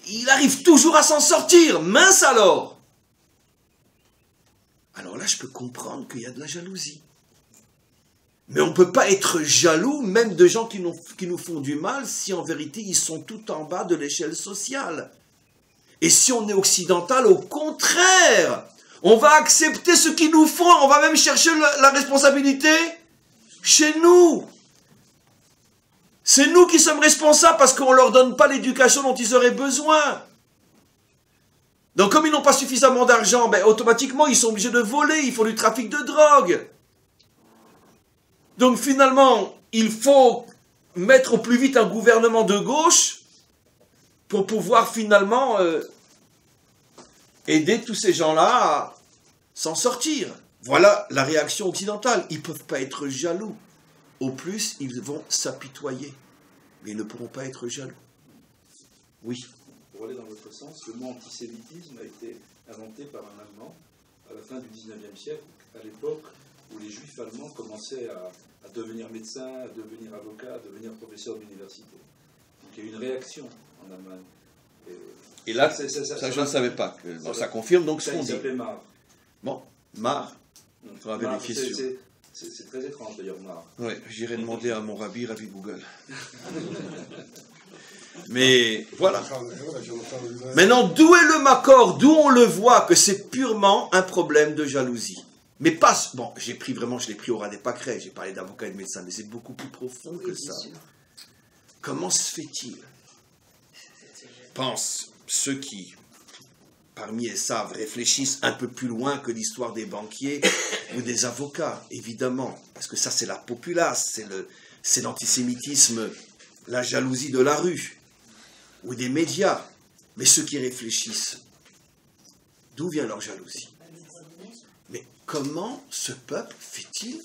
il arrive toujours à s'en sortir? Mince alors! Alors là, je peux comprendre qu'il y a de la jalousie. Mais on ne peut pas être jaloux, même de gens qui nous font du mal, si en vérité, ils sont tout en bas de l'échelle sociale. Et si on est occidental, au contraire, on va accepter ce qu'ils nous font, on va même chercher la responsabilité chez nous. C'est nous qui sommes responsables parce qu'on ne leur donne pas l'éducation dont ils auraient besoin. Donc comme ils n'ont pas suffisamment d'argent, ben, automatiquement ils sont obligés de voler, ils font du trafic de drogue. Donc finalement, il faut mettre au plus vite un gouvernement de gauche pour pouvoir finalement aider tous ces gens-là à s'en sortir. Voilà la réaction occidentale. Ils ne peuvent pas être jaloux. Au plus, ils vont s'apitoyer. Mais ils ne pourront pas être jaloux. Oui. Pour aller dans votre sens, le mot antisémitisme a été inventé par un Allemand à la fin du XIXe siècle, à l'époque où les Juifs allemands commençaient à devenir médecins, à devenir avocats, à devenir professeurs d'université. Donc il y a eu une réaction en Allemagne. Et là, ça je ne savais pas. Ça confirme donc ce qu'on dit. Ça s'appelait Marr. Bon, Marr. Il faudra vérifier sur... C'est très étrange d'ailleurs, Marr. Oui, j'irai demander à mon Rabbi Google. Mais voilà. Maintenant, d'où est le Makor? D'où on le voit que c'est purement un problème de jalousie. Mais pas... Bon, je l'ai pris au ras des pâquerettes, j'ai parlé d'avocats et de médecins, mais c'est beaucoup plus profond que ça. Comment se fait-il? Pense ceux qui, parmi eux savent, réfléchissent un peu plus loin que l'histoire des banquiers ou des avocats, évidemment, parce que ça c'est la populace, c'est l'antisémitisme, la jalousie de la rue, ou des médias. Mais ceux qui réfléchissent, d'où vient leur jalousie? Mais comment ce peuple fait-il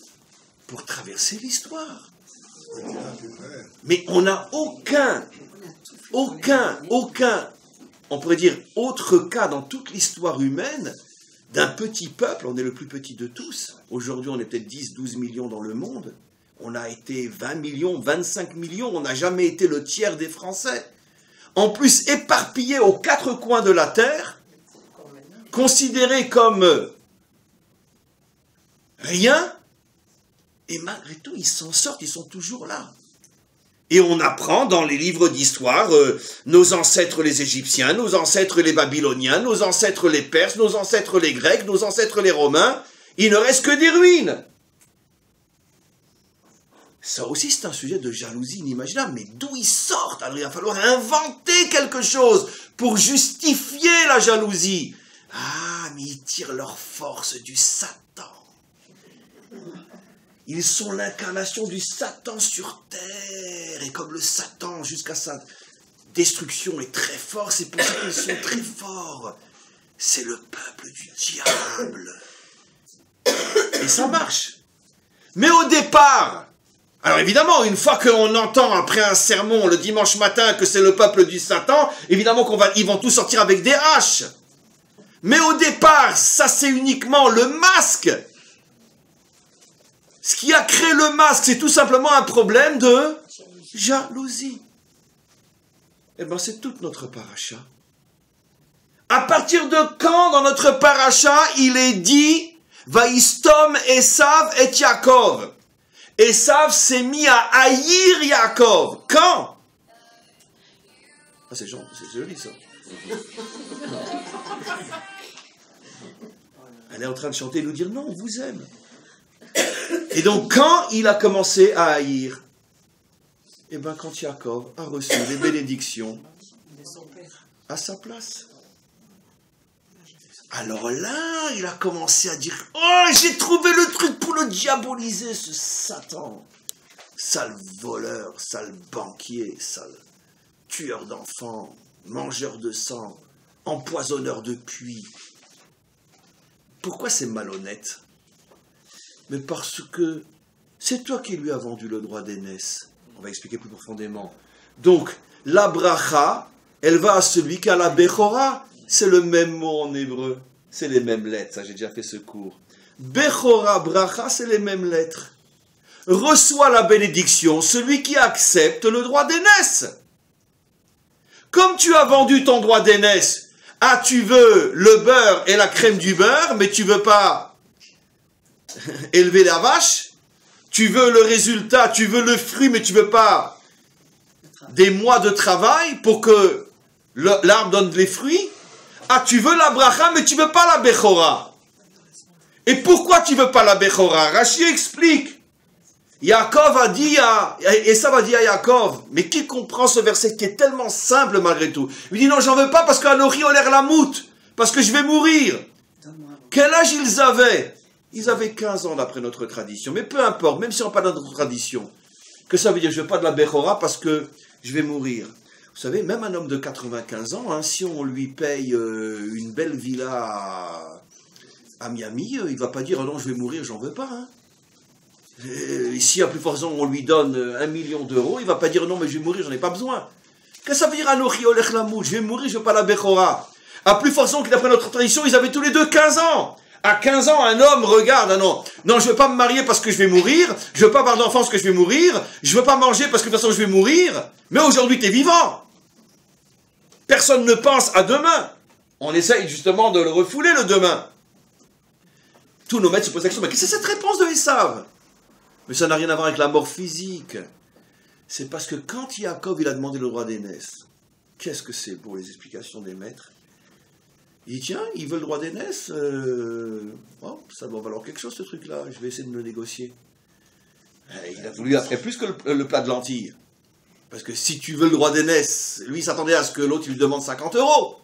pour traverser l'histoire? Mais on n'a aucun, on pourrait dire, autre cas dans toute l'histoire humaine d'un petit peuple. On est le plus petit de tous. Aujourd'hui, on est peut-être 10, 12 millions dans le monde. On a été 20 millions, 25 millions. On n'a jamais été le tiers des Français. En plus, éparpillés aux 4 coins de la terre, considérés comme rien. Et malgré tout, ils s'en sortent, ils sont toujours là. Et on apprend dans les livres d'histoire nos ancêtres les Égyptiens, nos ancêtres les Babyloniens, nos ancêtres les Perses, nos ancêtres les Grecs, nos ancêtres les Romains. Il ne reste que des ruines. Ça aussi, c'est un sujet de jalousie inimaginable. Mais d'où ils sortent? Alors il va falloir inventer quelque chose pour justifier la jalousie. Ah, mais ils tirent leur force du Satan. Ils sont l'incarnation du Satan sur terre. Et comme le Satan, jusqu'à sa destruction, est très fort, c'est pour ça qu'ils sont très forts. C'est le peuple du diable. Et ça marche. Mais au départ, alors évidemment, une fois qu'on entend après un sermon le dimanche matin que c'est le peuple du Satan, évidemment ils vont tous sortir avec des haches. Mais au départ, ça c'est uniquement le masque. Ce qui a créé le masque, c'est tout simplement un problème de jalousie. Eh bien, c'est toute notre paracha. À partir de quand, dans notre paracha, il est dit « Vaïstom Esav et Yaakov » Esav s'est mis à haïr Yaakov. Quand? Ah, c'est joli ça. Elle est en train de chanter et nous dire « Non, on vous aime ». Et donc, quand il a commencé à haïr? Eh bien, quand Yaakov a reçu les bénédictions à sa place. Alors là, il a commencé à dire « Oh, j'ai trouvé le truc pour le diaboliser, ce Satan. Sale voleur, sale banquier, sale tueur d'enfants, mangeur de sang, empoisonneur de puits. » Pourquoi c'est malhonnête? Mais parce que c'est toi qui lui as vendu le droit d'aînesse. On va expliquer plus profondément. Donc, la bracha, elle va à celui qui a la bechora. C'est le même mot en hébreu. C'est les mêmes lettres. Ça, j'ai déjà fait ce cours. Bechora, bracha, c'est les mêmes lettres. Reçoit la bénédiction celui qui accepte le droit d'aînesse. Comme tu as vendu ton droit d'aînesse, tu veux le beurre et la crème du beurre, mais tu veux pas élever la vache, tu veux le résultat, tu veux le fruit, mais tu veux pas des mois de travail pour que l'arbre donne les fruits. Tu veux la bracha, mais tu veux pas la bechora. Et pourquoi tu veux pas la bechora? Rashi explique. Yaakov a dit Esav a dit à Yaakov, mais qui comprend ce verset qui est tellement simple malgré tout? Il dit non, j'en veux pas parce qu'Anochi olair lamout, parce que je vais mourir. Quel âge ils avaient? Ils avaient 15 ans d'après notre tradition. Mais peu importe, même si on parle de notre tradition, que ça veut dire je ne veux pas de la bechora parce que je vais mourir. Vous savez, même un homme de 95 ans, si on lui paye une belle villa à Miami, il ne va pas dire non, je vais mourir, j'en veux pas. Ici, à plus forte raison, on lui donne 1 million d'euros, il ne va pas dire non, mais je vais mourir, j'en ai pas besoin. Qu'est-ce que ça veut dire Anochi olech lamout? Je vais mourir, je ne veux pas la bechora. À plus forte raison que d'après notre tradition, ils avaient tous les deux 15 ans. À 15 ans, un homme regarde, non, je ne veux pas me marier parce que je vais mourir, je ne veux pas avoir d'enfant parce que je vais mourir, je ne veux pas manger parce que de toute façon je vais mourir, mais aujourd'hui tu es vivant. Personne ne pense à demain. On essaye justement de le refouler le demain. Tous nos maîtres se posent la question, mais qu'est-ce que c'est cette réponse de Esav? Mais ça n'a rien à voir avec la mort physique. C'est parce que quand Yaakov il a demandé le droit d'aînesse, qu'est-ce que c'est pour les explications des maîtres? Il dit, tiens, il veut le droit d'aînesse, ça doit valoir quelque chose ce truc-là, je vais essayer de me négocier. Il a voulu après plus que le plat de lentilles. Parce que si tu veux le droit d'aînesse, lui il s'attendait à ce que l'autre il lui demande 50 €.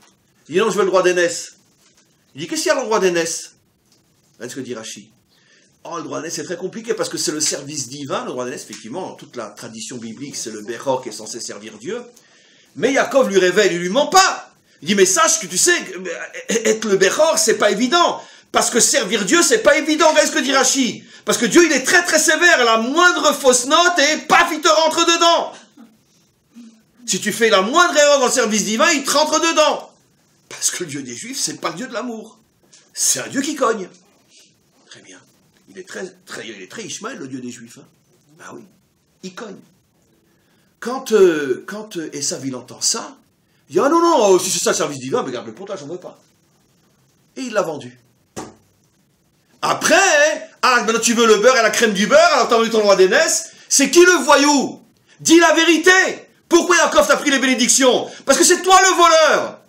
Il dit non, je veux le droit d'aînesse. Il dit, qu'est-ce qu'il y a dans le droit d'aînesse? Regardez ce que dit Rashi. Le droit d'aînesse c'est très compliqué parce que c'est le service divin, le droit d'aînesse, effectivement, dans toute la tradition biblique, c'est le Bechor qui est censé servir Dieu. Mais Yaakov lui révèle, il lui ment pas. Il dit, mais sache que tu sais, être le Bechor, c'est pas évident. Parce que servir Dieu, c'est pas évident. Regardez ce que dit Rashi. Parce que Dieu, il est très très sévère. La moindre fausse note et paf, il te rentre dedans. Si tu fais la moindre erreur dans le service divin, il te rentre dedans. Parce que le Dieu des Juifs, c'est pas le Dieu de l'amour. C'est un Dieu qui cogne. Très bien. Il est très Ishmaël, le Dieu des Juifs. Ah oui, il cogne. Quand Esav, il entend ça, il dit, ah non, si c'est ça le service divin, mais garde le pour toi, j'en veux pas. Et il l'a vendu. Après, maintenant tu veux le beurre et la crème du beurre, alors tu as vendu ton droit d'aînesse, c'est qui le voyou? Dis la vérité. Pourquoi Yaakov t'a pris les bénédictions? Parce que c'est toi le voleur.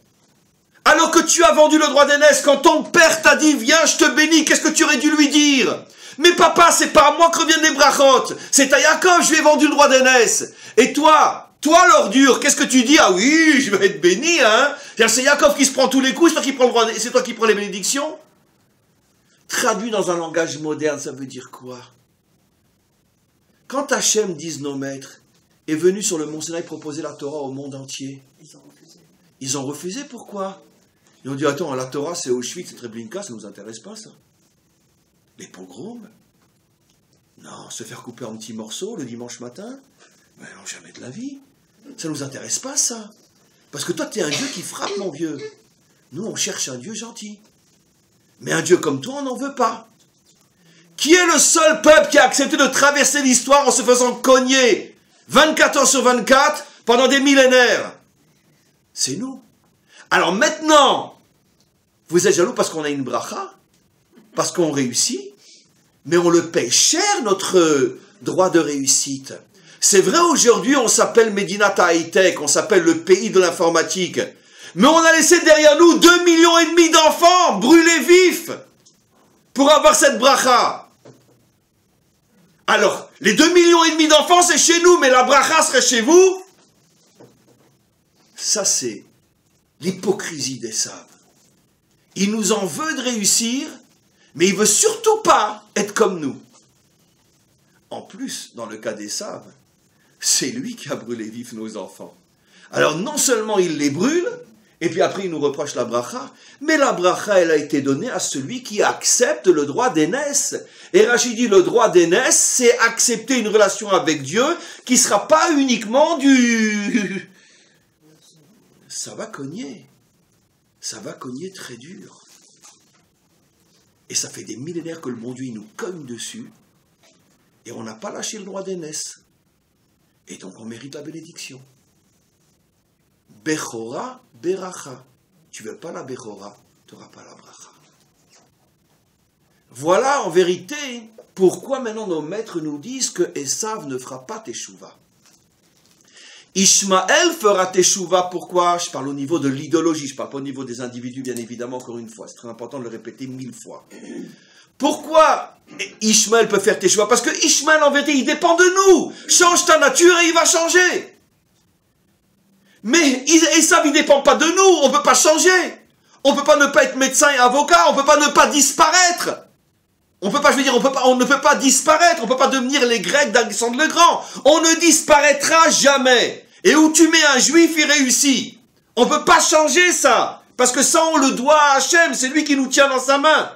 Alors que tu as vendu le droit d'aînesse, quand ton père t'a dit, viens, je te bénis, qu'est-ce que tu aurais dû lui dire? Mais papa, c'est pas à moi que reviennent les brachot, c'est à Yaakov, je lui ai vendu le droit d'aînesse. Et toi l'ordure, qu'est-ce que tu dis? Ah oui, je vais être béni, hein? C'est Yaakov qui se prend tous les coups, c'est toi qui prends les bénédictions? Traduit dans un langage moderne, ça veut dire quoi? Quand Hachem, disent nos maîtres, est venu sur le mont Sinaï proposer la Torah au monde entier, Ils ont refusé. ils ont refusé, pourquoi? Ils ont dit, attends, la Torah c'est Auschwitz, c'est Treblinka, ça ne nous intéresse pas ça. Les pogroms? Non, se faire couper en petits morceaux le dimanche matin? Mais non, jamais de la vie. Ça ne nous intéresse pas ça. Parce que toi, tu es un Dieu qui frappe, mon vieux. Nous, on cherche un Dieu gentil. Mais un Dieu comme toi, on n'en veut pas. Qui est le seul peuple qui a accepté de traverser l'histoire en se faisant cogner 24 heures sur 24 pendant des millénaires? C'est nous. Alors maintenant, vous êtes jaloux parce qu'on a une bracha, parce qu'on réussit, mais on le paye cher, notre droit de réussite. C'est vrai, aujourd'hui, on s'appelle Medinat High-Tech, on s'appelle le pays de l'informatique, mais on a laissé derrière nous 2,5 millions d'enfants brûlés vifs pour avoir cette bracha. Alors, les 2,5 millions d'enfants, c'est chez nous, mais la bracha serait chez vous? Ça, c'est l'hypocrisie d'Esav. Il nous en veut de réussir, mais il veut surtout pas être comme nous. En plus, dans le cas d'Esav, c'est lui qui a brûlé vif nos enfants. Alors non seulement il les brûle, et puis après il nous reproche la bracha, mais la bracha, elle a été donnée à celui qui accepte le droit d'aînesse. Et Rachid dit, le droit d'aînesse, c'est accepter une relation avec Dieu qui ne sera pas uniquement du... Ça va cogner. Ça va cogner très dur. Et ça fait des millénaires que le bon Dieu il nous cogne dessus, et on n'a pas lâché le droit d'aînesse. Et donc on mérite la bénédiction. Bechora, beracha. Tu veux pas la bechora, tu n'auras pas la bracha. Voilà en vérité pourquoi maintenant nos maîtres nous disent que Esav ne fera pas teshuva. Ishmaël fera teshuva, pourquoi? Je parle au niveau de l'idéologie, je ne parle pas au niveau des individus, bien évidemment, encore une fois. C'est très important de le répéter 1000 fois. Pourquoi Ishmaël peut faire teshuva? Parce que Ishmaël, en vérité, il dépend de nous. Change ta nature et il va changer. Mais Esav, il ne dépend pas de nous. On ne peut pas changer. On ne peut pas ne pas être médecin et avocat. On ne peut pas ne pas disparaître. On peut pas, je veux dire, on ne peut pas disparaître. On ne peut pas devenir les Grecs d'Alexandre le Grand. On ne disparaîtra jamais. Et où tu mets un juif, il réussit. On ne peut pas changer ça. Parce que ça, on le doit à Hachem. C'est lui qui nous tient dans sa main.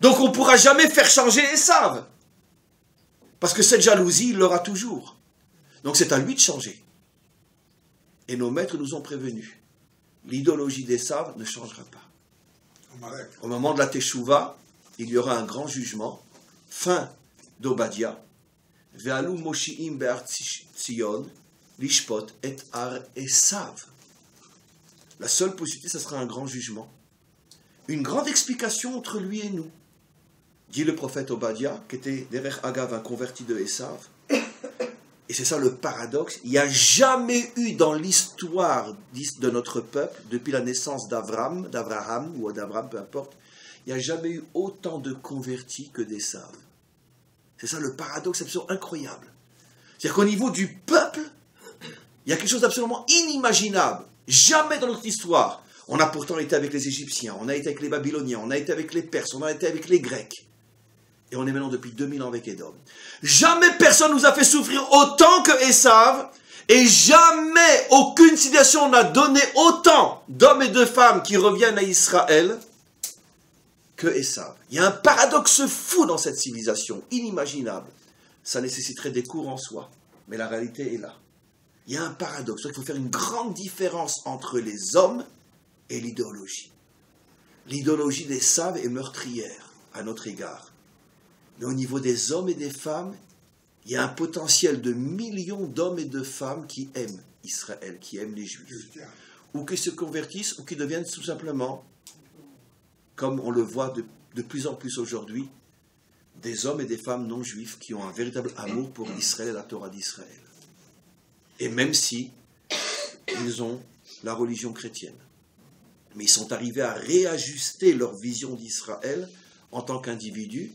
Donc on ne pourra jamais faire changer Esav. Parce que cette jalousie, il l'aura toujours. Donc c'est à lui de changer. Et nos maîtres nous ont prévenus. L'idéologie d'Esav ne changera pas. Au moment de la Teshuvah, il y aura un grand jugement. Fin d'Obadia. Ve'alu moshi'im be'ar Tzion. Lishpot et ar Esav. La seule possibilité, ce sera un grand jugement. Une grande explication entre lui et nous. Dit le prophète Obadia, qui était derrière Agav, un converti de Esav. Et c'est ça le paradoxe. Il n'y a jamais eu dans l'histoire de notre peuple, depuis la naissance d'Abraham ou d'Abraham, peu importe, il n'y a jamais eu autant de convertis que d'Esav. C'est ça le paradoxe absolument incroyable. C'est-à-dire qu'au niveau du peuple, il y a quelque chose d'absolument inimaginable. Jamais dans notre histoire. On a pourtant été avec les Égyptiens, on a été avec les Babyloniens, on a été avec les Perses, on a été avec les Grecs. Et on est maintenant depuis 2000 ans avec Édom. Jamais personne nous a fait souffrir autant que Esav, et jamais aucune civilisation n'a donné autant d'hommes et de femmes qui reviennent à Israël que Esav. Il y a un paradoxe fou dans cette civilisation, inimaginable. Ça nécessiterait des cours en soi, mais la réalité est là. Il y a un paradoxe. Il faut faire une grande différence entre les hommes et l'idéologie. L'idéologie d'Esav est meurtrière à notre égard. Mais au niveau des hommes et des femmes, il y a un potentiel de millions d'hommes et de femmes qui aiment Israël, qui aiment les Juifs. Ou qui se convertissent, ou qui deviennent tout simplement, comme on le voit de plus en plus aujourd'hui, des hommes et des femmes non juifs qui ont un véritable amour pour Israël et la Torah d'Israël. Et même si ils ont la religion chrétienne. Mais ils sont arrivés à réajuster leur vision d'Israël en tant qu'individu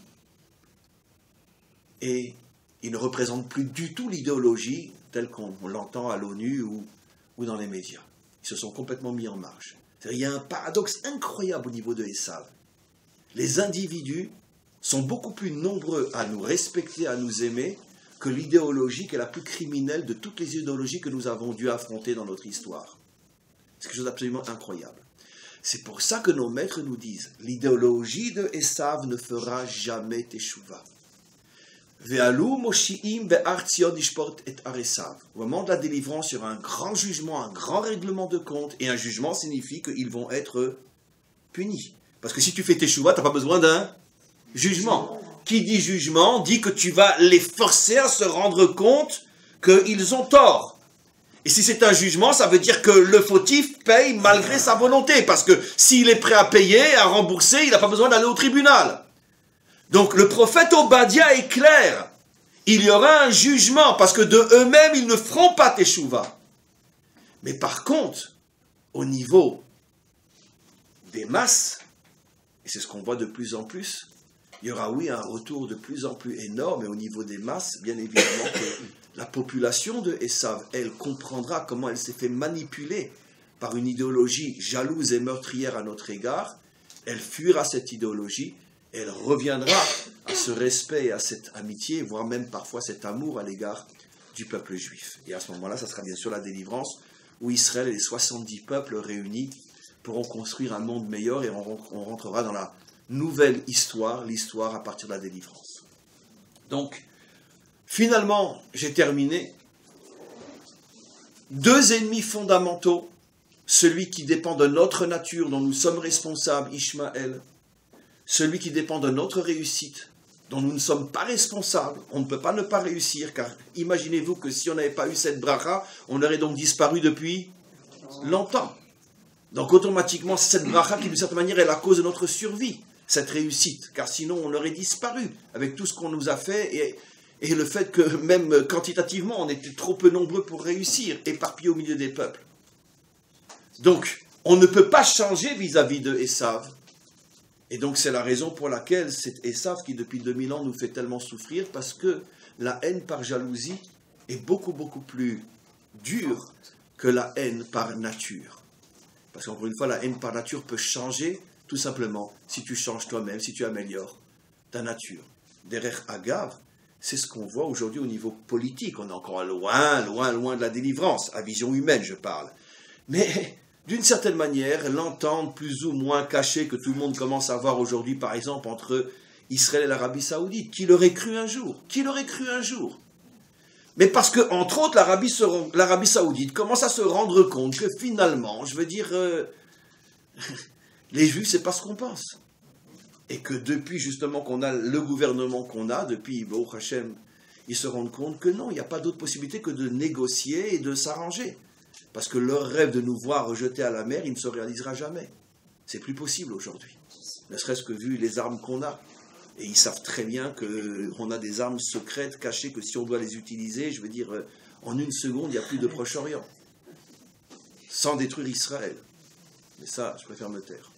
et ils ne représentent plus du tout l'idéologie telle qu'on l'entend à l'ONU ou dans les médias. Ils se sont complètement mis en marche. Il y a un paradoxe incroyable au niveau de Esav. Les individus sont beaucoup plus nombreux à nous respecter, à nous aimer, que l'idéologie qui est la plus criminelle de toutes les idéologies que nous avons dû affronter dans notre histoire. C'est quelque chose d'absolument incroyable. C'est pour ça que nos maîtres nous disent, l'idéologie de Esav ne fera jamais teshuva. Au moment de la délivrance, il y aura un grand jugement, un grand règlement de compte, et un jugement signifie qu'ils vont être punis. Parce que si tu fais teshuva, tu n'as pas besoin d'un jugement. Qui dit jugement, dit que tu vas les forcer à se rendre compte qu'ils ont tort. Et si c'est un jugement, ça veut dire que le fautif paye malgré sa volonté, parce que s'il est prêt à payer, à rembourser, il n'a pas besoin d'aller au tribunal. Donc le prophète Obadiah est clair, il y aura un jugement, parce que de eux-mêmes, ils ne feront pas teshuva. Mais par contre, au niveau des masses, et c'est ce qu'on voit de plus en plus, il y aura oui un retour de plus en plus énorme, et au niveau des masses, bien évidemment que la population de Esav, elle comprendra comment elle s'est fait manipuler par une idéologie jalouse et meurtrière à notre égard, elle fuira cette idéologie, et elle reviendra à ce respect et à cette amitié, voire même parfois cet amour à l'égard du peuple juif. Et à ce moment-là, ça sera bien sûr la délivrance, où Israël et les 70 peuples réunis pourront construire un monde meilleur, et on rentrera dans la nouvelle histoire, l'histoire à partir de la délivrance. Donc, finalement, j'ai terminé. 2 ennemis fondamentaux, celui qui dépend de notre nature, dont nous sommes responsables, Ishmaël, celui qui dépend de notre réussite, dont nous ne sommes pas responsables, on ne peut pas ne pas réussir, car imaginez-vous que si on n'avait pas eu cette bracha, on aurait donc disparu depuis longtemps. Donc automatiquement, c'est cette bracha qui d'une certaine manière est la cause de notre survie, cette réussite, car sinon on aurait disparu avec tout ce qu'on nous a fait et le fait que même quantitativement on était trop peu nombreux pour réussir, éparpillés au milieu des peuples. Donc on ne peut pas changer vis-à-vis de Esav, et donc c'est la raison pour laquelle c'est Esav qui depuis 2000 ans nous fait tellement souffrir, parce que la haine par jalousie est beaucoup plus dure que la haine par nature. Parce qu'encore une fois, la haine par nature peut changer tout simplement si tu changes toi-même, si tu améliores ta nature. Derrière Agav, c'est ce qu'on voit aujourd'hui au niveau politique. On est encore loin de la délivrance, à vision humaine je parle. Mais d'une certaine manière, l'entente plus ou moins cachée que tout le monde commence à voir aujourd'hui, par exemple, entre Israël et l'Arabie Saoudite. Qui l'aurait cru un jour? Qui l'aurait cru un jour? Mais parce que, entre autres, l'Arabie Saoudite commence à se rendre compte que finalement, je veux dire, les Juifs, c'est pas ce qu'on pense. Et que depuis justement qu'on a le gouvernement qu'on a, depuis Baruch Hashem, ils se rendent compte que non, il n'y a pas d'autre possibilité que de négocier et de s'arranger. Parce que leur rêve de nous voir rejetés à la mer, il ne se réalisera jamais. C'est plus possible aujourd'hui. Ne serait-ce que vu les armes qu'on a. Et ils savent très bien qu'on a des armes secrètes, cachées, que si on doit les utiliser, je veux dire, en une seconde, il n'y a plus de Proche-Orient. Sans détruire Israël. Mais ça, je préfère me taire.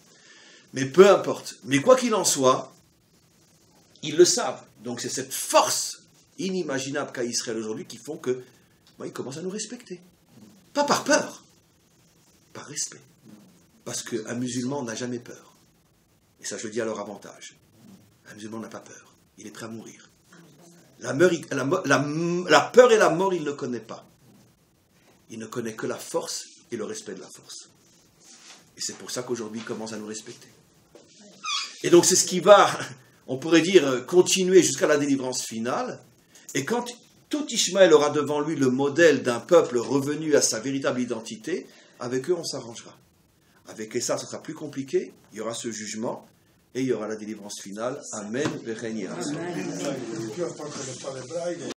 Mais peu importe. Mais quoi qu'il en soit, ils le savent. Donc c'est cette force inimaginable qu'a Israël aujourd'hui qui font que, ils commencent à nous respecter. Pas par peur, par respect. Parce qu'un musulman n'a jamais peur. Et ça, je le dis à leur avantage. Un musulman n'a pas peur. Il est prêt à mourir. La peur et la mort, il ne connaît pas. Il ne connaît que la force et le respect de la force. Et c'est pour ça qu'aujourd'hui, il commence à nous respecter. Et donc, c'est ce qui va, on pourrait dire, continuer jusqu'à la délivrance finale. Et quand tout Ishmaël aura devant lui le modèle d'un peuple revenu à sa véritable identité, avec eux, on s'arrangera. Avec ça, ce sera plus compliqué. Il y aura ce jugement. Et il y aura la délivrance finale. Amen.